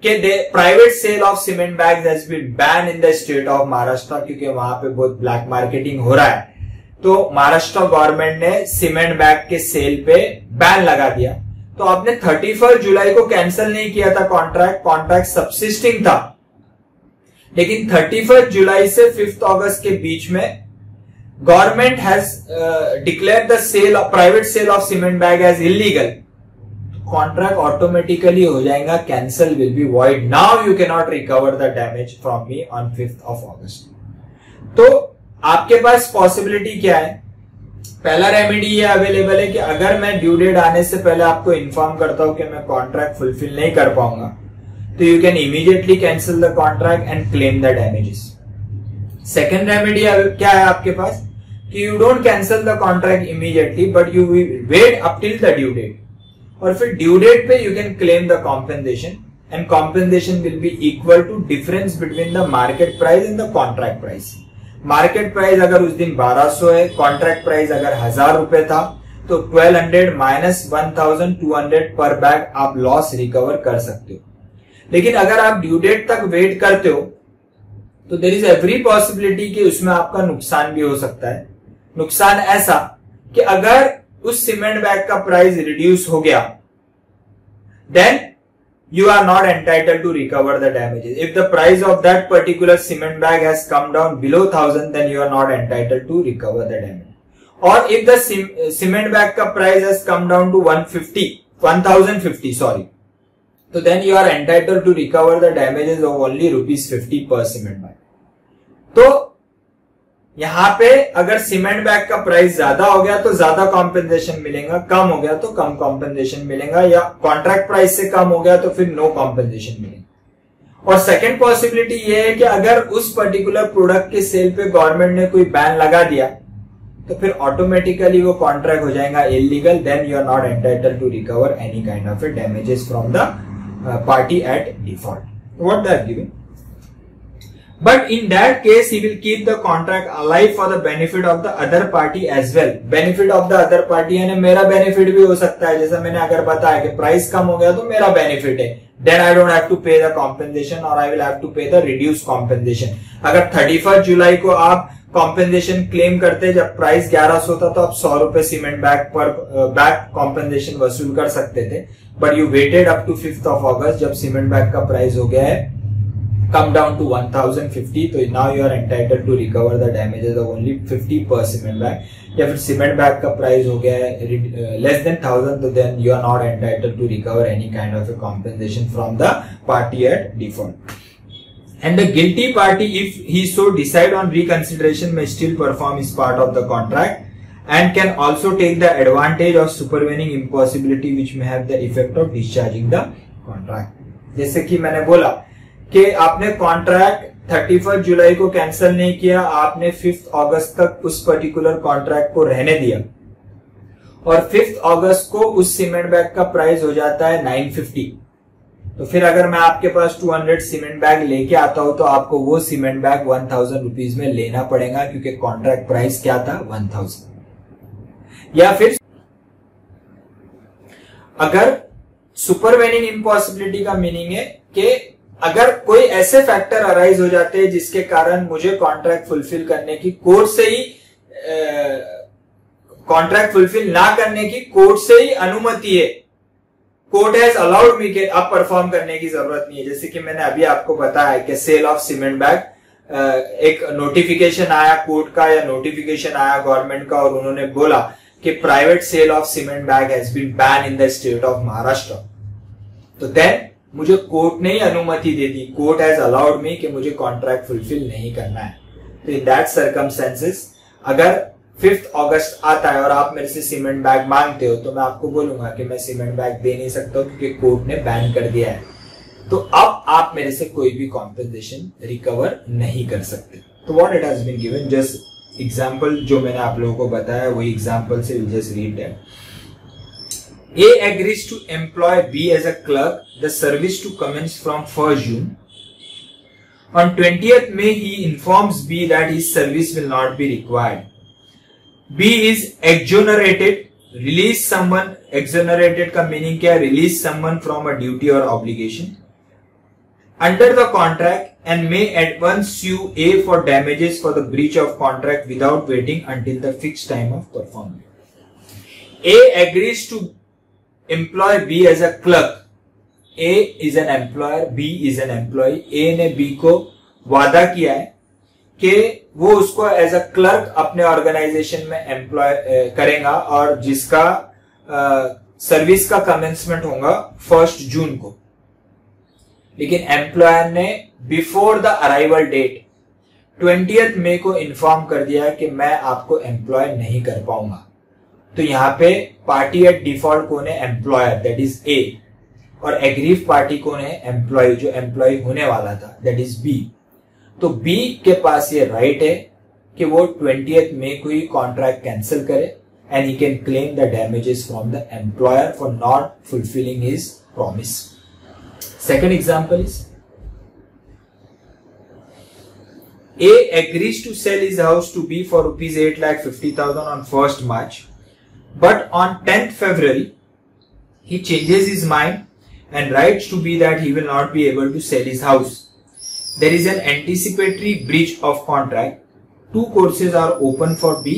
कि private sale of cement bags has been ban in the state of Maharashtra, क्योंकि वहां पे बहुत ब्लैक मार्केटिंग हो रहा है, तो महाराष्ट्र गवर्नमेंट ने सीमेंट बैग के सेल पे बैन लगा दिया। तो आपने 31 जुलाई को कैंसिल नहीं किया था कॉन्ट्रैक्ट सबसिस्टिंग था, लेकिन 31 जुलाई से 5 अगस्त के बीच में government has declare the sale of private sale of cement bag as illegal. Contract automatically हो जाएगा cancel, will be void, now you can not recover the damage from me on 5 August. तो आपके पास पॉसिबिलिटी क्या है? पहला remedy ये available है कि अगर मैं ड्यू डेट आने से पहले आपको इन्फॉर्म करता हूं कि मैं कॉन्ट्रैक्ट फुलफिल नहीं कर पाऊंगा, तो you can immediately cancel the contract and claim the damages. Second remedy क्या है आपके पास कि you don't cancel the contract immediately, but you wait up till the due date, और फिर ड्यू डेट पे you can claim the compensation and compensation will be equal to difference between the market price and the contract price. Market price अगर उस दिन 1200 है, contract price अगर 1000 रुपए था, तो 1200 माइनस 1200 पर बैग आप लॉस रिकवर कर सकते हो। लेकिन अगर आप ड्यू डेट तक वेट करते हो, तो देयर इज एवरी पॉसिबिलिटी कि उसमें आपका नुकसान भी हो सकता है। नुकसान ऐसा कि अगर उस सीमेंट बैग का प्राइस रिड्यूस हो गया, then you are not entitled to recover the damages. If the price of that particular cement bag has come down below 1000, then you are not entitled to recover the damage. Or if the cement bag ka price has come down to 1050, sorry, so then you are entitled to recover the damages of only ₹50 per cement bag. तो यहां पे अगर cement bag का price ज्यादा हो गया तो ज्यादा कॉम्पेंसेशन मिलेगा, कम हो गया तो कम कॉम्पेंसेशन मिलेगा, या कॉन्ट्रैक्ट प्राइस से कम हो गया तो फिर नो कॉम्पेंसेशन मिलेगा। और सेकंड पॉसिबिलिटी ये है कि अगर उस पर्टिकुलर प्रोडक्ट के सेल पे गवर्नमेंट ने कोई बैन लगा दिया, तो फिर ऑटोमेटिकली वो कॉन्ट्रैक्ट हो जाएगा illegal, then you are not entitled to recover any kind of damages from the party at default. What they are giving, but in that case he will keep the contract alive for the benefit of the other party as well. benefit of the other party यानी मेरा benefit भी हो सकता है, जैसा मैंने अगर बताया कि प्राइस कम हो गया तो मेरा बेनिफिट है, then I don't have to pay the compensation or I will have to pay the reduced compensation. अगर 31 जुलाई को आप कॉम्पेंसेशन क्लेम करते, जब प्राइस 1100 था, तो आप 100 रुपए सीमेंट बैग पर बैग कॉम्पेंसेशन वसूल कर सकते थे, but you waited up to 5 August, जब सीमेंट बैग का प्राइस हो गया है come down to 1050, तो now you are entitled to recover the damages of only 50 per cement bag. या फिर सीमेंट बैग का प्राइस हो गया है less than 1000, तो then you are not entitled to recover any kind of a compensation from the party at default. And the guilty party, if he so decide on reconsideration, may still perform his part of the contract and can also take the advantage of supervening impossibility which may have the effect of discharging the contract. जैसे कि मैंने बोला कि आपने contract 31 जुलाई को cancel नहीं किया, आपने 5 अगस्त तक उस पर्टिकुलर कॉन्ट्रैक्ट को रहने दिया और 5 अगस्त को उस सीमेंट बैग का प्राइस हो जाता है 950। तो फिर अगर मैं आपके पास 200 सीमेंट बैग लेके आता हूं तो आपको वो सीमेंट बैग 1000 रुपीज में लेना पड़ेगा, क्योंकि कॉन्ट्रैक्ट प्राइस क्या था 1000। या फिर अगर सुपरवेनिंग इम्पॉसिबिलिटी का मीनिंग है कि अगर कोई ऐसे फैक्टर अराइज हो जाते हैं जिसके कारण मुझे कॉन्ट्रैक्ट फुलफिल करने की कोर्ट से ही कॉन्ट्रैक्ट फुलफिल ना करने की कोर्ट से ही अनुमति है, कोर्ट हैज अलाउड मी के अब परफॉर्म करने की जरूरत नहीं है। जैसे कि मैंने अभी आपको बताया कि सेल ऑफ सीमेंट बैग, एक नोटिफिकेशन आया कोर्ट का या नोटिफिकेशन आया गवर्नमेंट का और उन्होंने बोला कि private sale of cement bag has been ban in the state of Maharashtra. तो देन मुझे कोर्ट ने ही अनुमति दे दी, कोर्ट हैज अलाउड मी कि मुझे कॉन्ट्रैक्ट फुलफिल नहीं करना है। तो इन दैट सर्कमस्टेंसेस अगर 5 अगस्त आता है और आप मेरे से सीमेंट बैग मांगते हो तो मैं आपको बोलूंगा कि मैं सीमेंट बैग दे नहीं सकता क्योंकि कोर्ट ने बैन कर दिया है। तो अब आप मेरे से कोई भी कॉम्पेंसेशन रिकवर नहीं कर सकते। तो what it has been given, just example जो मैंने आप लोगों को बताया वही एग्जांपल से will just read that. A agrees to employ B as a clerk, the service to commence from 1st June. On 20th May, he informs B that his service will not be required. B is exonerated, release someone, exonerated का meaning क्या है, release someone from a duty or obligation under the contract and may at once sue A for damages for the breach of contract without waiting until the fixed time of performance. A agrees to employ B as a clerk. A is an employer, B is an employee. A ने B को वादा किया है कि वो उसको as a clerk अपने organisation में एम्प्लॉय करेगा और जिसका सर्विस का कमेंसमेंट होगा 1 जून को। लेकिन एम्प्लॉयर ने बिफोर द अराइवल डेट 20 मई को इन्फॉर्म कर दिया कि मैं आपको एम्प्लॉय नहीं कर पाऊंगा। तो यहाँ पे पार्टी एट डिफॉल्ट कौन है, एम्प्लॉयर, दैट इज ए, और एग्रीव पार्टी कौन है, एम्प्लॉय, जो एम्प्लॉय होने वाला था, दैट इज बी। तो बी के पास ये राइट है कि वो 20 मई को ही कॉन्ट्रैक्ट कैंसिल करे and he can claim the damages from the employer for not fulfilling his promise. Second example is A agrees to sell his house to B for rupees 8,50,000 on 1st March. But on 10th February, he changes his mind and writes to B that he will not be able to sell his house. There is an anticipatory breach of contract. 2 courses are open for B.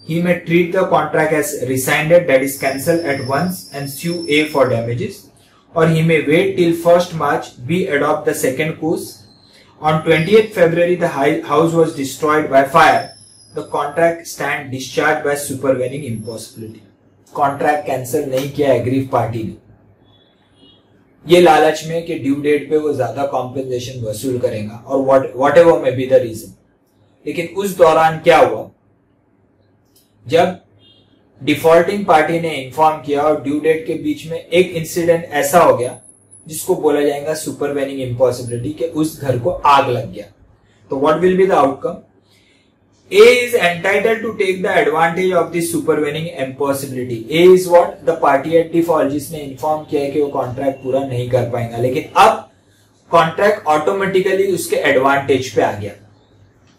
He may treat the contract as rescinded, that is cancelled at once, and sue A for damages. Or he may wait till 1st March, B adopt the second course. On 20th February, the house was destroyed by fire. The contract stand discharged by supervening impossibility. Contract cancel नहीं किया aggrieve party ने, ये लालच में कि due date पे वो ज्यादा कॉम्पेंसेशन वसूल करेगा और whatever may be the reason. लेकिन उस दौरान क्या हुआ, जब डिफॉल्टिंग पार्टी ने इन्फॉर्म किया और ड्यू डेट के बीच में एक इंसिडेंट ऐसा हो गया जिसको बोला जाएगा सुपरवेनिंग इम्पॉसिबिलिटी, कि उस घर को आग लग गया। तो what will be the outcome, A is entitled to take the advantage of this supervening impossibility. A is what? The party at default, जिसने इन्फॉर्म किया है कि वो कॉन्ट्रैक्ट पूरा नहीं कर पाएगा, लेकिन अब कॉन्ट्रैक्ट ऑटोमेटिकली उसके एडवांटेज पे आ गया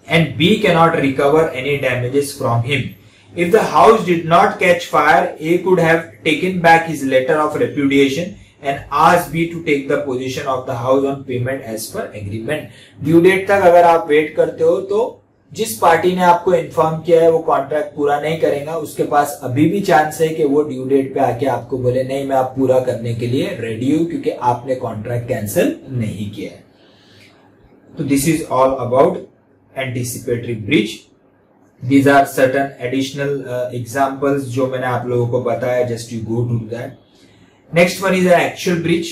and B cannot recover any damages from him. If the house did not catch fire, A could have taken back his letter of repudiation and asked B to take the possession of the house on payment as per agreement. Due date तक अगर आप wait करते हो तो जिस party ने आपको inform किया है वो कॉन्ट्रैक्ट पूरा नहीं करेगा, उसके पास अभी भी चांस है कि वो ड्यू डेट पे आके आपको बोले नहीं मैं आप पूरा करने के लिए रेडी हूं क्योंकि आपने कॉन्ट्रैक्ट कैंसिल नहीं किया है। तो this is all about anticipatory breach. These are certain additional examples जो मैंने आप लोगों को बताया, just you go to that. Next one is an actual breach.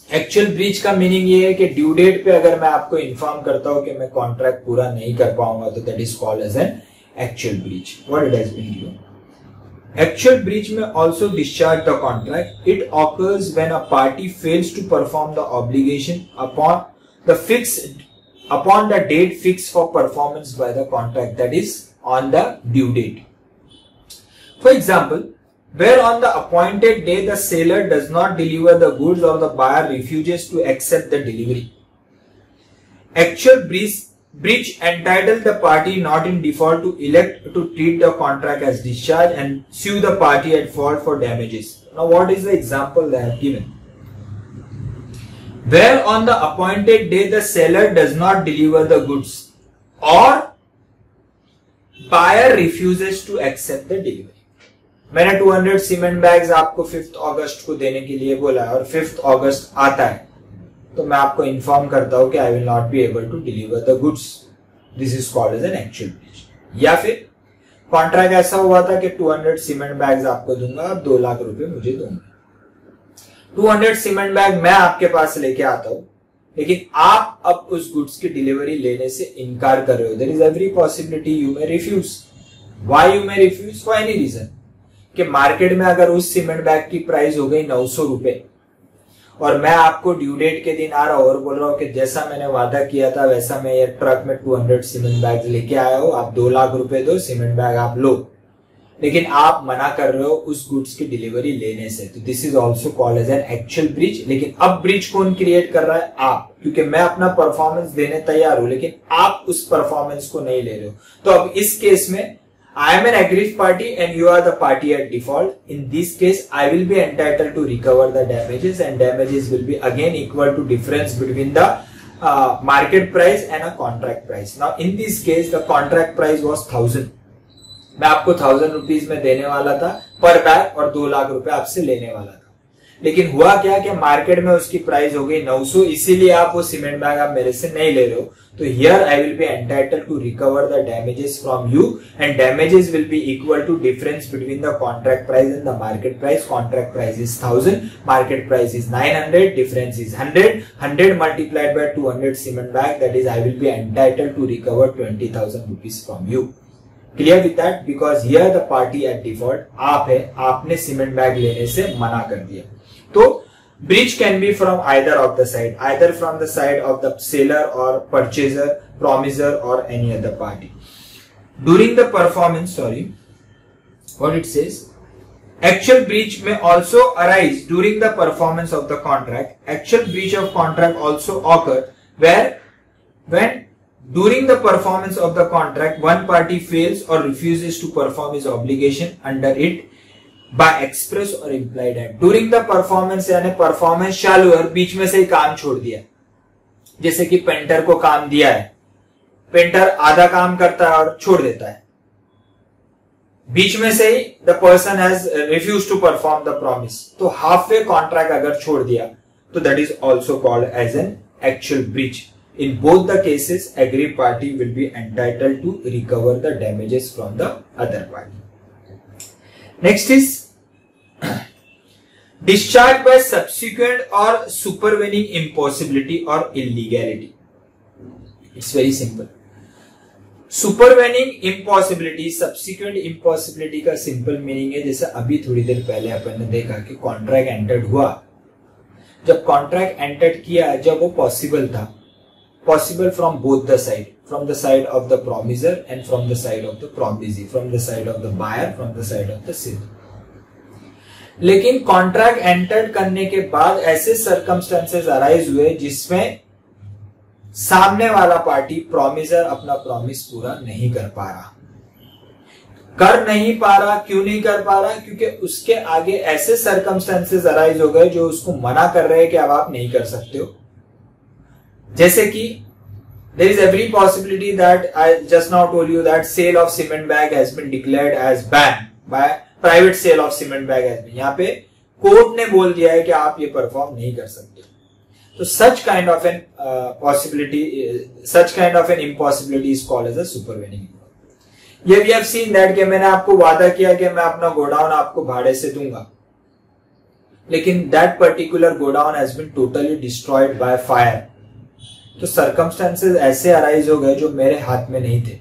Actual breach का मीनिंग ये है कि ड्यू डेट पे अगर मैं आपको इन्फॉर्म करता हूं कि मैं कॉन्ट्रैक्ट पूरा नहीं कर पाऊंगा तो that is called as an actual breach. What it has been given, Actual breach may also discharge the contract. It occurs when a party fails to perform the obligation upon the date fixed for performance by the contract, that is on the due date. For example, where on the appointed day the seller does not deliver the goods or the buyer refuses to accept the delivery. Actual breach entitled the party not in default to elect to treat the contract as discharged and sue the party at fault for damages. Now what is the example they have given? Where on the appointed day the seller does not deliver the goods or buyer refuses to accept the delivery. मैंने 200 cement bags आपको 5 अगस्त को देने के लिए बोला और 5 अगस्त आता है तो मैं आपको इन्फॉर्म करता हूं कि I will not be able to deliver the goods. This is called as an actual breach. या फिर कॉन्ट्रैक्ट ऐसा हुआ था कि 200 सीमेंट बैग्स आपको दूंगा और 2 लाख रुपए मुझे दूंगा. 200 सीमेंट बैग मैं आपके पास लेके आता हूं लेकिन आप अब उस गुड्स की डिलीवरी लेने से इनकार कर रहे हो. There is every possibility you may refuse. Why you may refuse? For any reason. कि मार्केट में अगर उस सीमेंट बैग की प्राइस हो गई 900 रुपए और मैं आपको ड्यू डेट के दिन आ रहा हूं और बोल रहा हूं कि जैसा मैंने वादा किया था वैसा मैं ये ट्रक में 200 सीमेंट बैग लेके आया हूं, आप 2 लाख रुपए दो, सीमेंट बैग आप लो, लेकिन आप मना कर रहे हो उस गुड्स की डिलीवरी लेने से. तो this is also called as an actual breach. लेकिन अब ब्रीच कौन क्रिएट कर रहा है? आप. क्योंकि मैं अपना परफॉर्मेंस देने तैयार हूं लेकिन आप उस परफॉर्मेंस को नहीं ले रहे हो. तो अब इस केस में I am an aggrieved party and you are the party at default. In this case, I will be entitled to recover the damages and damages will be again equal to difference between the market price and a contract price. Now, in this case, the contract price was 1000. मैं आपको 1000 rupees में देने वाला था पर bag और 2 लाख रुपए आपसे लेने वाला था. लेकिन हुआ क्या कि मार्केट में उसकी प्राइस हो गई 900, इसीलिए आप वो सीमेंट बैग आप मेरे से नहीं ले रहे हो. तो here I will be entitled to recover the damages from you and damages will be equal to difference between the contract price and the market price. Contract price is 1000, market price is 900, difference is 100 multiplied by 200 cement bag, that is I will be entitled to recover 20,000 rupees from you. Clear with that? Because here the party at default आप है, आपने cement bag लेने से मना कर दिया. तो breach can be from either of the side, either from the side of the seller or purchaser, promiser or any other party. During the performance, what it says, actual breach may also arise during the performance of the contract. Actual breach of contract also occur when during the performance of the contract one party fails or refuses to perform his obligation under it by express or implied act. During the performance यानी performance चालू है और बीच में से ही काम छोड़ दिया. जैसे कि पेंटर को काम दिया है, पेंटर आधा काम करता है और छोड़ देता है. बीच में से ही the person has refuse to perform the promise. तो हाफ वे कॉन्ट्रैक्ट अगर छोड़ दिया तो that is also called as an actual breach. In both the cases, aggrieved party will be entitled to recover the damages from the other party. Next is discharge by subsequent or supervening impossibility or illegality. It's very simple. Supervening impossibility, subsequent impossibility का simple meaning है जैसे अभी थोड़ी देर पहले अपन ने देखा कि contract entered हुआ. जब कॉन्ट्रैक्ट एंटर्ड किया, जब वो पॉसिबल था, possible from both the side, from the side of the promiser and from the side of the promisee, from the side of the buyer, from the side of the seller. लेकिन contract entered करने के बाद ऐसे circumstances arise हुए जिसमें सामने वाला party promiser अपना प्रॉमिस पूरा नहीं कर पा रहा. कर नहीं पा रहा. क्यों नहीं कर पा रहा? क्योंकि उसके आगे ऐसे सर्कमस्टेंसेस अराइज हो गए जो उसको मना कर रहे हैं कि अब आप नहीं कर सकते हो. जैसे कि there is every possibility that I just now told you that sale of cement bag has been declared as banned by private sale of cement bag has been. यहाँ पे कोर्ट ने बोल दिया है कि आप ये परफॉर्म नहीं कर सकते. तो such kind of an possibility, such kind of an impossibility is called as a supervening. ये we have seen that कि मैंने आपको वादा किया कि मैं अपना गोडाउन आपको भाड़े से दूंगा, लेकिन that particular godown has been totally destroyed by fire. तो सर्कमस्टेंसेस ऐसे अराइज हो गए जो मेरे हाथ में नहीं थे.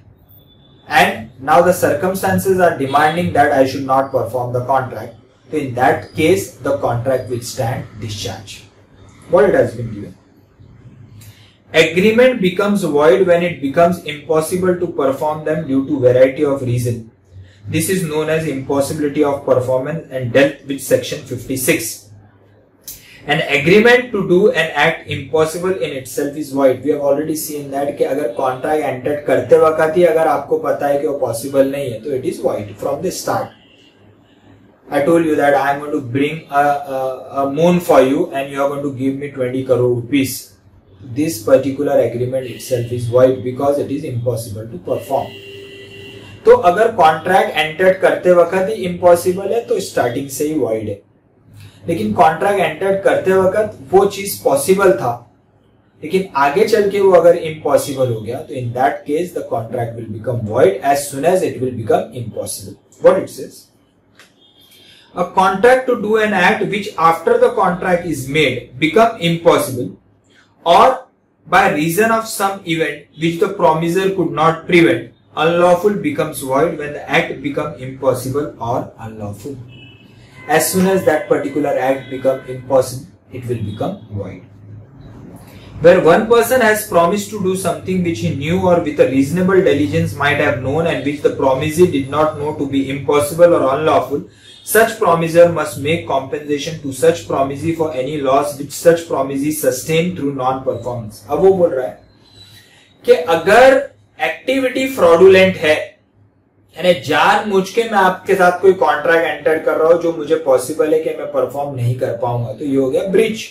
and now the circumstances are demanding that I should not perform the contract. So in that case, the contract will stand discharge. What it has been given. Agreement becomes void when it becomes impossible to perform them due to variety of reason. This is known as impossibility of performance and dealt with section 56. An agreement to do an act impossible in itself is void. We have already seen that कि अगर contract entered करते वक्त ही अगर आपको पता है कि वो possible नहीं है, तो it is void from the start. I told you that I am going to bring a moon for you and you are going to give me 20 crore rupees. This particular agreement itself is void because it is impossible to perform. तो अगर contract entered करते वक्त ही impossible है, तो starting से ही void है. लेकिन contract enter करते वक्त वो चीज पॉसिबल था, लेकिन आगे चल के वो अगर इम्पॉसिबल हो गया, तो in that case the contract will become void as soon as it will become impossible. What it says, a contract to do an act which after the contract is made become impossible और by reason of some event which the promisor could not prevent, unlawful becomes void when the act become impossible और unlawful. As soon as that particular act becomes impossible, it will become void. Where one person has promised to do something which he knew or with a reasonable diligence might have known and which the promisee did not know to be impossible or unlawful, such promiser must make compensation to such promisee for any loss which such promisee sustained through non-performance. अब वो बोल रहा है कि अगर activity fraudulent है, यानी जानबूझ के मैं आपके साथ कोई कॉन्ट्रैक्ट एंटर कर रहा हूं जो मुझे पॉसिबल है कि मैं परफॉर्म नहीं कर पाऊंगा, तो ये हो गया ब्रीच.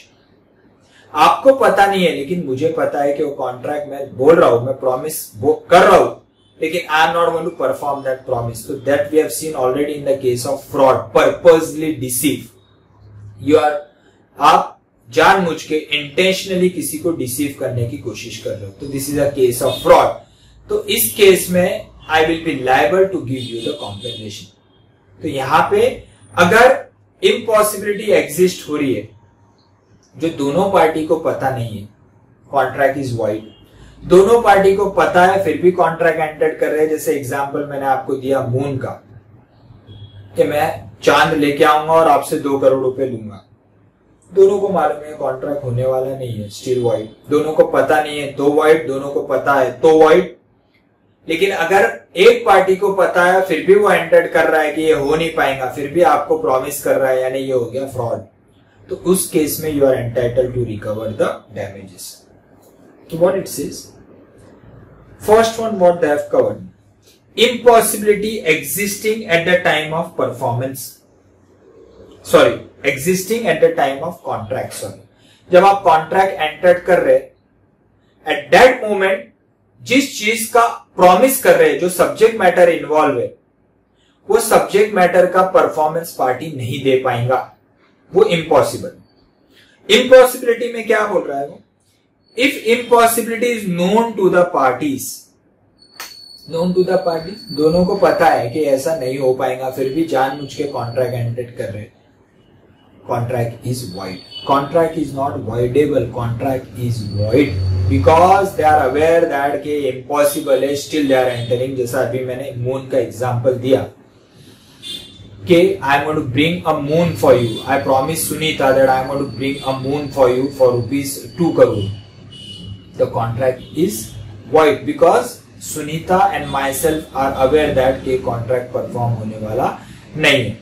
आपको पता नहीं है लेकिन मुझे पता है कि वो कॉन्ट्रैक्ट मैं बोल रहा हूं, मैं प्रॉमिस कर रहा हूं, लेकिन I am not going to perform that promise. तो that we have seen already in the case of fraud, purposely deceive. आप जानबूझ के इंटेंशनली किसी को डिसीव करने की कोशिश कर रहे हो, तो this is a case of fraud. तो इस केस में I will be liable to give you the compensation. तो यहां पे अगर impossibility exist हो रही है जो दोनों पार्टी को पता नहीं है, कॉन्ट्रैक्ट इज void. दोनों पार्टी को पता है फिर भी कॉन्ट्रैक्ट एंटर कर रहे हैं. जैसे एग्जांपल मैंने आपको दिया मून का, कि मैं चांद लेके आऊंगा और आपसे 2 करोड़ रुपए लूंगा. दोनों को मालूम है कॉन्ट्रैक्ट होने वाला नहीं है, स्टिल void. दोनों को पता नहीं है तो void, दोनों को पता है तो void. लेकिन अगर एक पार्टी को पता है फिर भी वो एंटर कर रहा है कि ये हो नहीं पाएगा, फिर भी आपको प्रॉमिस कर रहा है, यानी ये हो गया फ्रॉड. तो उस केस में you are entitled to recover the damages. तो what it says, first one what they have covered, impossibility existing at the time of performance, sorry existing at the time of contract. Sorry, जब आप contract enter कर रहे, at that moment जिस चीज का promise कर रहे हैं, जो सब्जेक्ट मैटर इन्वॉल्व है, वो सब्जेक्ट मैटर का परफॉर्मेंस पार्टी नहीं दे पाएगा, वो इम्पॉसिबल. इम्पॉसिबिलिटी में क्या बोल रहा है वो, if impossibility is known to the parties, known to the parties, दोनों को पता है कि ऐसा नहीं हो पाएगा, फिर भी जानबूझ के कॉन्ट्रैक्ट एंटर कर रहे, contract is void. Contract is not voidable, contract is void because they are aware that के impossible है, still they are entering. जैसा अभी मैंने moon का example दिया कि I am going to bring a moon for you. I promise Sunita that I am going to bring a moon for you for rupees 2 crore. The contract is void because Sunita and myself are aware that के contract perform होने वाला नहीं है.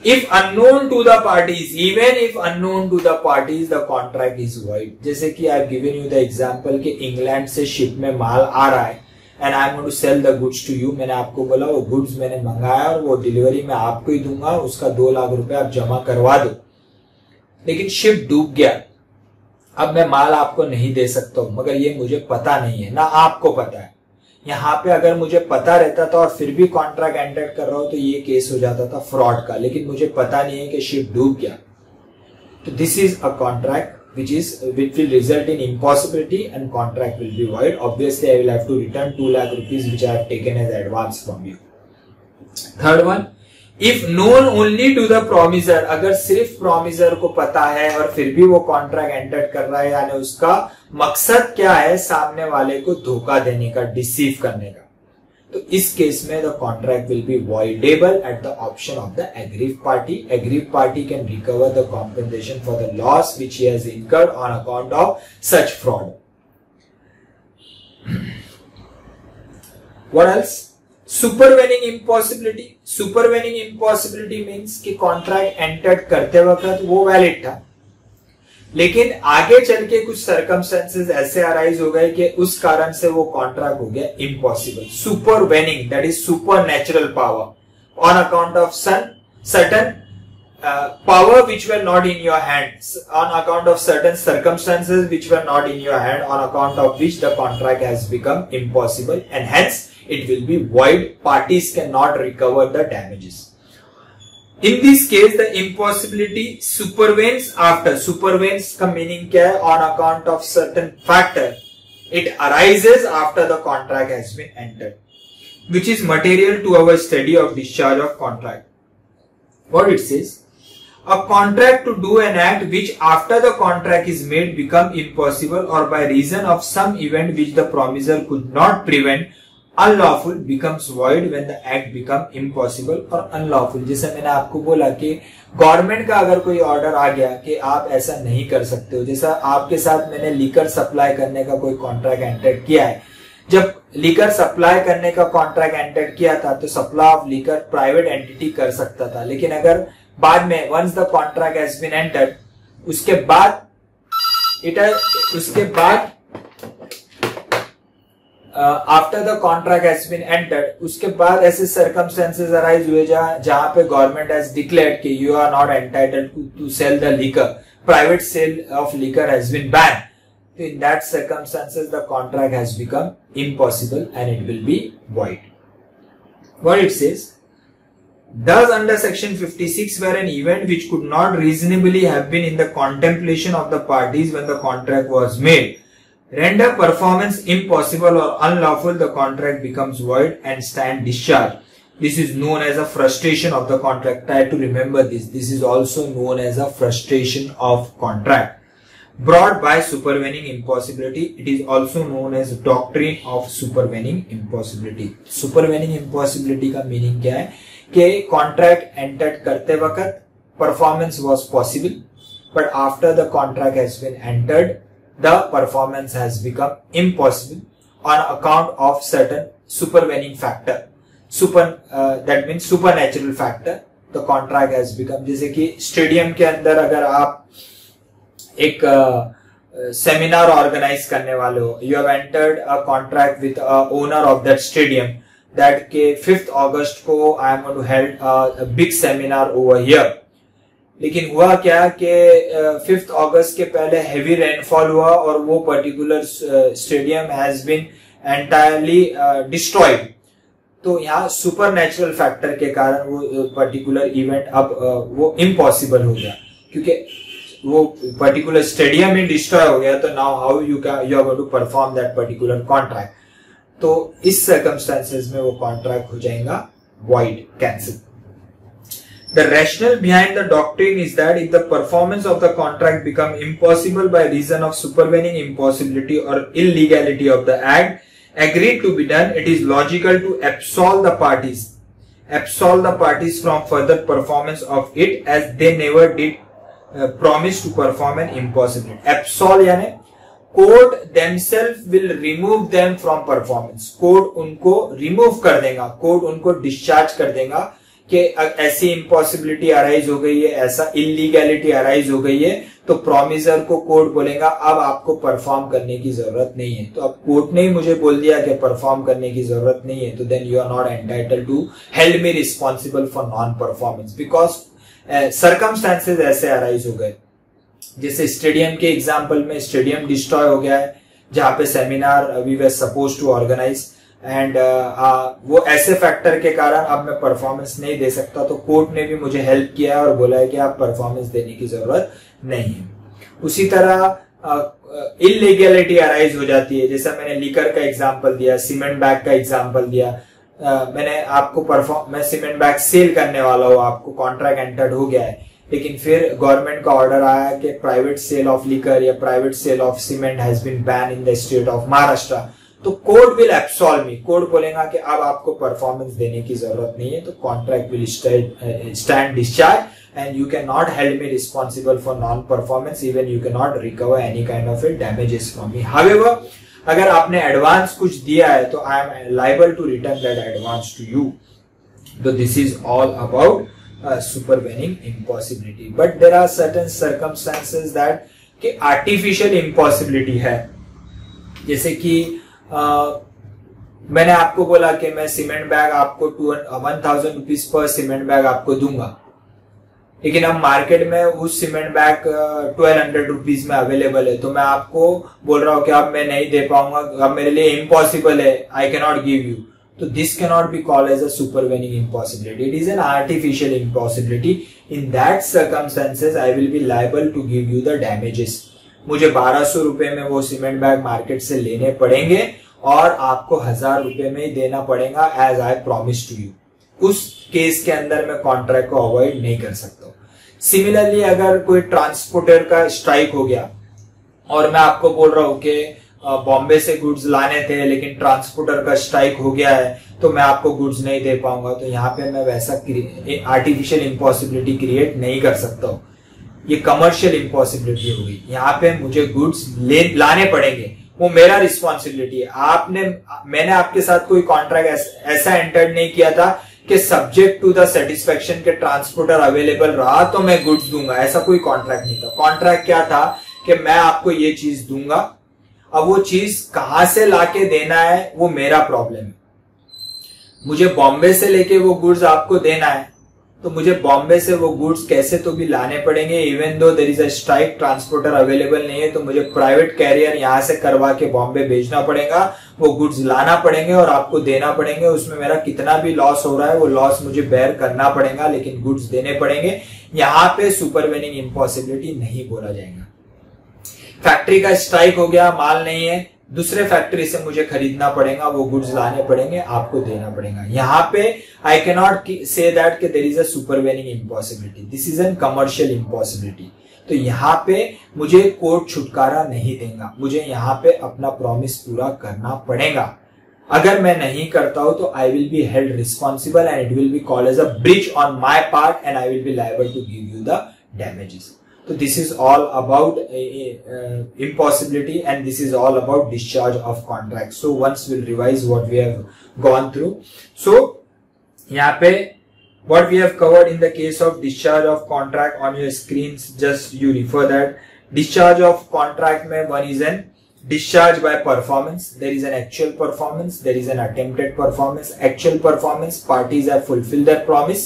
If unknown to the parties, even if unknown to the parties, the contract is void. जैसे कि I have given you the example कि England से ship में माल आ रहा है and I am going to sell the goods to you. मैंने आपको बोला वो गुड्स मैंने मंगाया और वो डिलीवरी मैं आपको ही दूंगा, उसका 2 लाख रुपए आप जमा करवा दो. लेकिन शिप डूब गया, अब मैं माल आपको नहीं दे सकता हूं, मगर ये मुझे पता नहीं है, ना आपको पता है. यहाँ पे अगर मुझे पता रहता था और फिर भी कॉन्ट्रैक्ट एंटर कर रहा हूं तो ये केस हो जाता था फ्रॉड का. लेकिन मुझे पता नहीं है कि शिप डूब गया, तो this is a contract which will result in impossibility and contract will be void. Obviously I will have to return 2 lakh rupees which I have taken as advance from you. Third one, if known only to the promiser, अगर सिर्फ promiser को पता है और फिर भी वो contract enter कर रहा है, यानी उसका मकसद क्या है, सामने वाले को धोखा देने का, डिसीव करने का, तो इस केस में the contract will be voidable at the option of the aggrieve party. Aggrieve party can recover the compensation for the loss which he has incurred on account of such fraud. What else? Supervening impossibility. Supervening impossibility means कि contract entered करते वक्त वो valid था, लेकिन आगे चल के कुछ सर्कमस्टेंसेस ऐसे अराइज हो गए कि उस कारण से वो कॉन्ट्रैक्ट हो गया impossible. Supervening, that is super natural power on account of certain power which were not in your hands, on account of certain circumstances which were not in your hand, on account of which the contract has become impossible, and hence it will be void. Parties cannot recover the damages. In this case, the impossibility supervenes after. Supervenes का meaning क्या है? On account of certain factor, it arises after the contract has been entered, which is material to our study of discharge of contract. What it says? A contract to do an act which after the contract is made become impossible or by reason of some event which the promisor could not prevent, unlawful becomes void when the act become impossible or unlawful. जैसे मैंने आपको बोला कि government का अगर कोई order आ गया कि आप ऐसा नहीं कर सकते हो, जैसा आपके साथ मैंने लीकर सप्लाई करने का कोई कॉन्ट्रैक्ट एंटर किया है. जब लीकर सप्लाई करने का कॉन्ट्रैक्ट एंटर किया था तो supply of liquor private entity कर सकता था, लेकिन अगर बाद में once the contract has been entered, उसके बाद after the contract has been entered, उसके बाद ऐसे सर्कमस्टेंसेस अराइज हुए जहां पे गवर्नमेंट हैज डिक्लेयर्ड कि you are not entitled to sell the liquor, private sale of liquor has been ban. So in that circumstances, the contract has become impossible and it will be void. What it says? Thus, under section 56, where an event which could not reasonably have been in the contemplation of the parties when the contract was made, render performance impossible or unlawful, the contract becomes void and stand discharged. This is known as a frustration of the contract. Try to remember this. This is also known as a frustration of contract. Brought by supervening impossibility. It is also known as doctrine of supervening impossibility. Supervening impossibility का meaning क्या है कि contract entered करते वक्त performance was possible, but after the contract has been entered, the performance has become impossible on account of certain supervening factor. That means supernatural factor. The contract has become, जैसे कि stadium के अंदर अगर आप एक seminar organise करने वाले हो, you have entered a contract with owner of that stadium that के 5th अगस्त को I am going to held a big seminar over here. लेकिन हुआ क्या कि 5th अगस्त के पहले हेवी रेनफॉल हुआ और वो particular stadium has been entirely destroyed. तो यहाँ सुपर नेचुरल फैक्टर के कारण वो पर्टिकुलर इवेंट अब वो इम्पॉसिबल हो गया, क्योंकि वो पर्टिकुलर स्टेडियम ही डिस्ट्रॉय हो गया. तो now how you are going to perform that particular contract. तो इस सर्कमस्टेंसेस में वो कॉन्ट्रैक्ट हो जाएगा void, cancel. The rationale behind the doctrine is that if the performance of the contract become impossible by reason of supervening impossibility or illegality of the act agreed to be done, it is logical to absolve the parties from further performance of it, as they never did promise to perform an impossibility. Absolve यानी court themselves will remove them from performance. Court उनको remove कर देगा, court उनको discharge कर देगा कि ऐसी impossibility arise हो गई है, ऐसा इलीगैलिटी अराइज हो गई है, तो प्रॉमिसर को कोर्ट बोलेगा अब आपको परफॉर्म करने की जरूरत नहीं है. तो अब कोर्ट ने ही मुझे बोल दिया कि परफॉर्म करने की जरूरत नहीं है, तो then you are not entitled to held me responsible for non performance, because circumstances ऐसे अराइज हो गए. जैसे स्टेडियम के एग्जांपल में स्टेडियम डिस्ट्रॉय हो गया है जहां पे seminar we were suppose to organise, and वो ऐसे फैक्टर के कारण अब मैं परफॉर्मेंस नहीं दे सकता, तो कोर्ट ने भी मुझे हेल्प किया है और बोला है कि आप परफॉर्मेंस देने की जरूरत नहीं है. उसी तरह इलीगैलिटी अराइज हो जाती है, जैसा मैंने लीकर का एग्जांपल दिया, सीमेंट बैग का एग्जांपल दिया. मैंने आपको मैं सीमेंट बैग सेल करने वाला हूँ, आपको कॉन्ट्रैक्ट एंटर्ड हो गया है, लेकिन फिर गवर्नमेंट का ऑर्डर आया कि प्राइवेट सेल ऑफ लिकर या private sale of cement has been ban in the state of Maharashtra. तो court will absolve me, court बोलेगा कि अब आपको परफॉर्मेंस देने की जरूरत नहीं है, तो contract will stand discharge and you can not held me responsible for non performance, even you can not recover any kind of damages from me. However, अगर आपने एडवांस कुछ दिया है तो I am liable to return that advance to you. तो this is all about supervening impossibility, but there are certain circumstances that कि artificial impossibility है, जैसे कि मैंने आपको बोला कि मैं सीमेंट बैग आपको 1000 रुपीज पर सीमेंट बैग आपको दूंगा, लेकिन अब मार्केट में उस सीमेंट बैग 1200 रुपीज में अवेलेबल है, तो मैं आपको बोल रहा हूँ कि अब मैं नहीं दे पाऊंगा, अब मेरे लिए इम्पॉसिबल है, आई can not give you. So this cannot be called as a supervening impossibility. It is an artificial impossibility. In that circumstances, I will be liable to give you the damages. मुझे 1200 रुपए में वो cement bag market से लेने पड़ेंगे और आपको 1000 रुपए में ही देना पड़ेगा as I promised to you. उस केस के अंदर मैं कॉन्ट्रैक्ट को अवॉइड नहीं कर सकता हूँ। सिमिलरली अगर कोई ट्रांसपोर्टर का स्ट्राइक हो गया और मैं आपको बोल रहा हूँ कि बॉम्बे से गुड्स लाने थे लेकिन ट्रांसपोर्टर का स्ट्राइक हो गया है तो मैं आपको गुड्स नहीं दे पाऊंगा, तो यहाँ पे मैं वैसा आर्टिफिशियल इम्पॉसिबिलिटी क्रिएट नहीं कर सकता हूँ, ये कमर्शियल इम्पॉसिबिलिटी हो गई। यहाँ पे मुझे गुड्स लाने पड़ेंगे, वो मेरा रिस्पॉन्सिबिलिटी है। मैंने आपके साथ कोई कॉन्ट्रैक्ट ऐसा एंटर नहीं किया था कि सब्जेक्ट टू द सेटिस्फेक्शन के ट्रांसपोर्टर अवेलेबल रहा तो मैं गुड्स दूंगा, ऐसा कोई कॉन्ट्रैक्ट नहीं था। कॉन्ट्रैक्ट क्या था कि मैं आपको ये चीज दूंगा, अब वो चीज कहां से लाके देना है वो मेरा प्रॉब्लम है। मुझे बॉम्बे से लेके वो गुड्स आपको देना है तो मुझे बॉम्बे से वो गुड्स कैसे तो भी लाने पड़ेंगे, even though there is a strike, transporter available नहीं है, तो मुझे प्राइवेट कैरियर यहां से करवा के बॉम्बे भेजना पड़ेगा, वो गुड्स लाना पड़ेंगे और आपको देना पड़ेंगे। उसमें मेरा कितना भी लॉस हो रहा है वो लॉस मुझे बेयर करना पड़ेगा, लेकिन गुड्स देने पड़ेंगे। यहाँ पे सुपरवेनिंग इम्पॉसिबिलिटी नहीं बोला जाएगा। फैक्ट्री का स्ट्राइक हो गया, माल नहीं है, दूसरे फैक्ट्री से मुझे खरीदना पड़ेगा, वो गुड्स लाने पड़ेंगे, आपको देना पड़ेगा। यहाँ पे I can not say that कि there is a supervening impossibility, this is an commercial impossibility. तो यहाँ पे मुझे कोर्ट छुटकारा नहीं देगा, मुझे यहाँ पे अपना प्रॉमिस पूरा करना पड़ेगा। अगर मैं नहीं करता हूं तो I will be held responsible and it will be called as a breach on my part and I will be liable to give you the damages. So this is all about impossibility and this is all about discharge of contract. So once we'll revise what we have gone through. So यहाँ पे what we have covered in the case of discharge of contract on your screens, just you refer that. Discharge of contract में one is an discharge by performance. There is an actual performance, there is an attempted performance. Actual performance, parties have fulfilled their promise,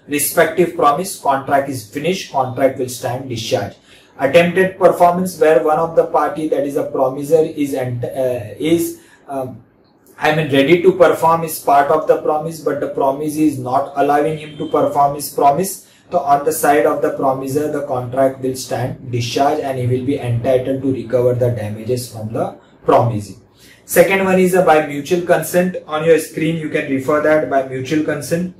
respective promise, contract is finished, contract will stand discharged. Attempted performance, where one of the party, that is a promiser, is ready to perform his part of the promise, but the promise is not allowing him to perform his promise. So on the side of the promiser, the contract will stand discharged and he will be entitled to recover the damages from the promisee. Second one is by mutual consent. On your screen you can refer that. By mutual consent,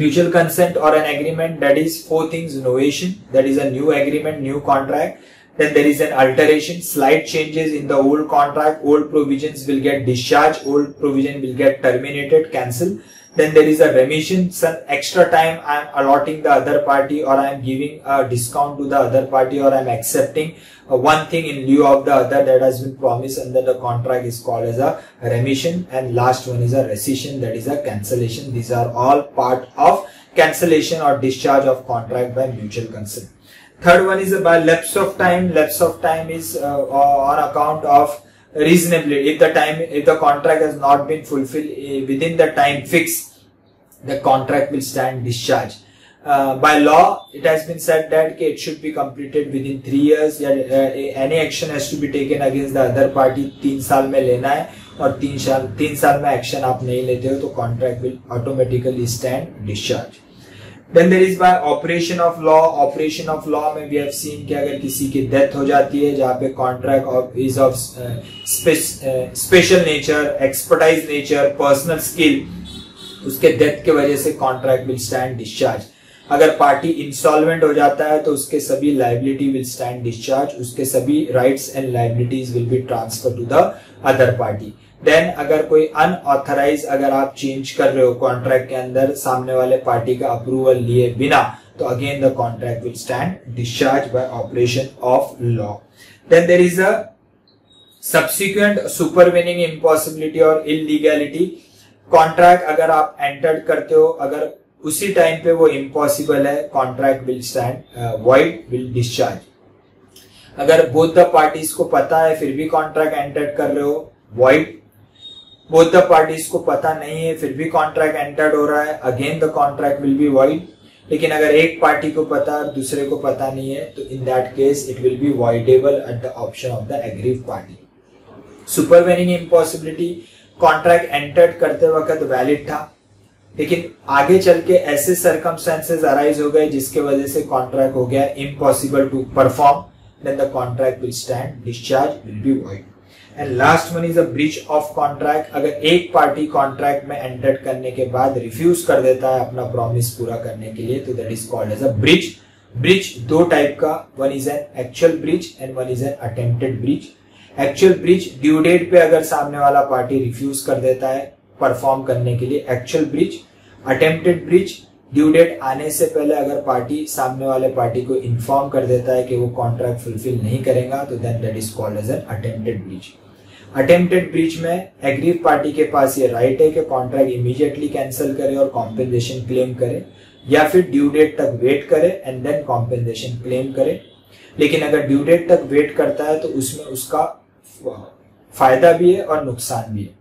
mutual consent or an agreement, that is four things: novation, that is a new agreement, new contract. Then there is an alteration, slight changes in the old contract, old provisions will get discharged, old provision will get terminated, cancelled. Then there is a remission, some extra time I am allotting the other party, or I am giving a discount to the other party, or I am accepting one thing in lieu of the other that has been promised under the contract, is called as a remission. And last one is a rescission, that is a cancellation. These are all part of cancellation or discharge of contract by mutual consent. Third one is by lapse of time. Lapse of time is on account of reasonably, if the contract has not been fulfilled within the time fixed, the contract will stand discharged. By law, it has been said that it should be completed within 3 years. Any action has to be taken against the other party 3 साल में लेना है, और 3 साल में action आप नहीं लेते हो तो contract will automatically stand discharged. Then there is by operation of law. Operation of law में we have seen कि अगर किसी की डेथ हो जाती है, जहाँ पे contract is of special nature, expertise nature, personal skill, उसके डेथ के वजह से contract will stand discharged. अगर पार्टी इंसॉल्वेंट हो जाता है तो उसके सभी लाइबिलिटी विल स्टैंड डिस्चार्ज, उसके सभी rights and liabilities will be transfer to the other party. Then अगर कोई अनऑथराइज अगर आप चेंज कर रहे हो कॉन्ट्रैक्ट के अंदर सामने वाले पार्टी का अप्रूवल लिए बिना, तो again the contract will stand discharge by operation of law. Then there is a subsequent supervening impossibility और इलीगैलिटी। कॉन्ट्रैक्ट अगर आप एंटर्ड करते हो, अगर उसी टाइम पे वो इम्पॉसिबल है, contract will stand void, will discharge. अगर बोथ द पार्टीज को पता है फिर भी कॉन्ट्रैक्ट एंटर्ड कर रहे हो, वॉइड। बोथ द पार्टीज को पता नहीं है फिर भी कॉन्ट्रैक्ट एंटर्ड हो रहा है, again the contract will be void. लेकिन अगर एक पार्टी को पता है और दूसरे को पता नहीं है, तो in that case it will B voidable at the option of the aggrieved party. Supervening impossibility, contract entered करते वक्त वैलिड था, लेकिन आगे चल के ऐसे सर्कमस्टेंसेस अराइज हो गए जिसके वजह से कॉन्ट्रैक्ट हो गया impossible to perform, then the contract will stand discharge, will be void. And last one is a breach of contract. अगर एक पार्टी कॉन्ट्रैक्ट में एंटर करने के बाद रिफ्यूज कर देता है अपना प्रॉमिस पूरा करने के लिए, तो that is called as a breach. Breach दो टाइप का, one is an actual breach and one is an attempted breach. Actual breach due date पे अगर सामने वाला पार्टी रिफ्यूज कर देता है परफॉर्म करने के लिए, actual breach. Attempted breach due date आने से पहले अगर पार्टी सामने वाले पार्टी को इन्फॉर्म कर देता है कि वो कॉन्ट्रैक्ट फुलफिल नहीं करेगा, तो then that is called as an attempted breach. Attempted breach में एग्रीव पार्टी के पास ये राइट है कि कॉन्ट्रैक्ट इमीडिएटली कैंसिल करे और कॉम्पेंसेशन क्लेम करे, या फिर ड्यू डेट तक वेट करे एंड देन कॉम्पेंसेशन क्लेम करे। लेकिन अगर ड्यू डेट तक वेट करता है तो उसमें उसका फायदा भी है और नुकसान भी है।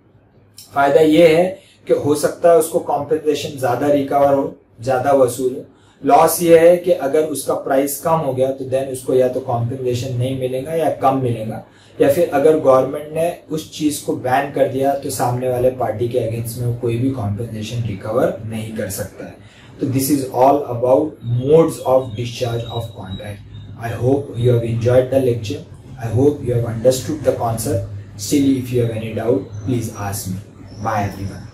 फायदा ये है कि हो सकता है उसको कॉम्पेंसेशन ज्यादा रिकवर हो, ज्यादा वसूल हो। लॉस ये है कि अगर उसका प्राइस कम हो गया तो देन उसको या तो कॉम्पेंसेशन नहीं मिलेगा या कम मिलेगा, या फिर अगर गवर्नमेंट ने उस चीज को बैन कर दिया तो सामने वाले पार्टी के अगेंस्ट में वो कोई भी कॉम्पेंसेशन रिकवर नहीं कर सकता है। तो this is all about modes of discharge of contract. I hope you have enjoyed the lecture. I hope you have understood the concept. Still, if you have any doubt, please ask me. Bye everyone.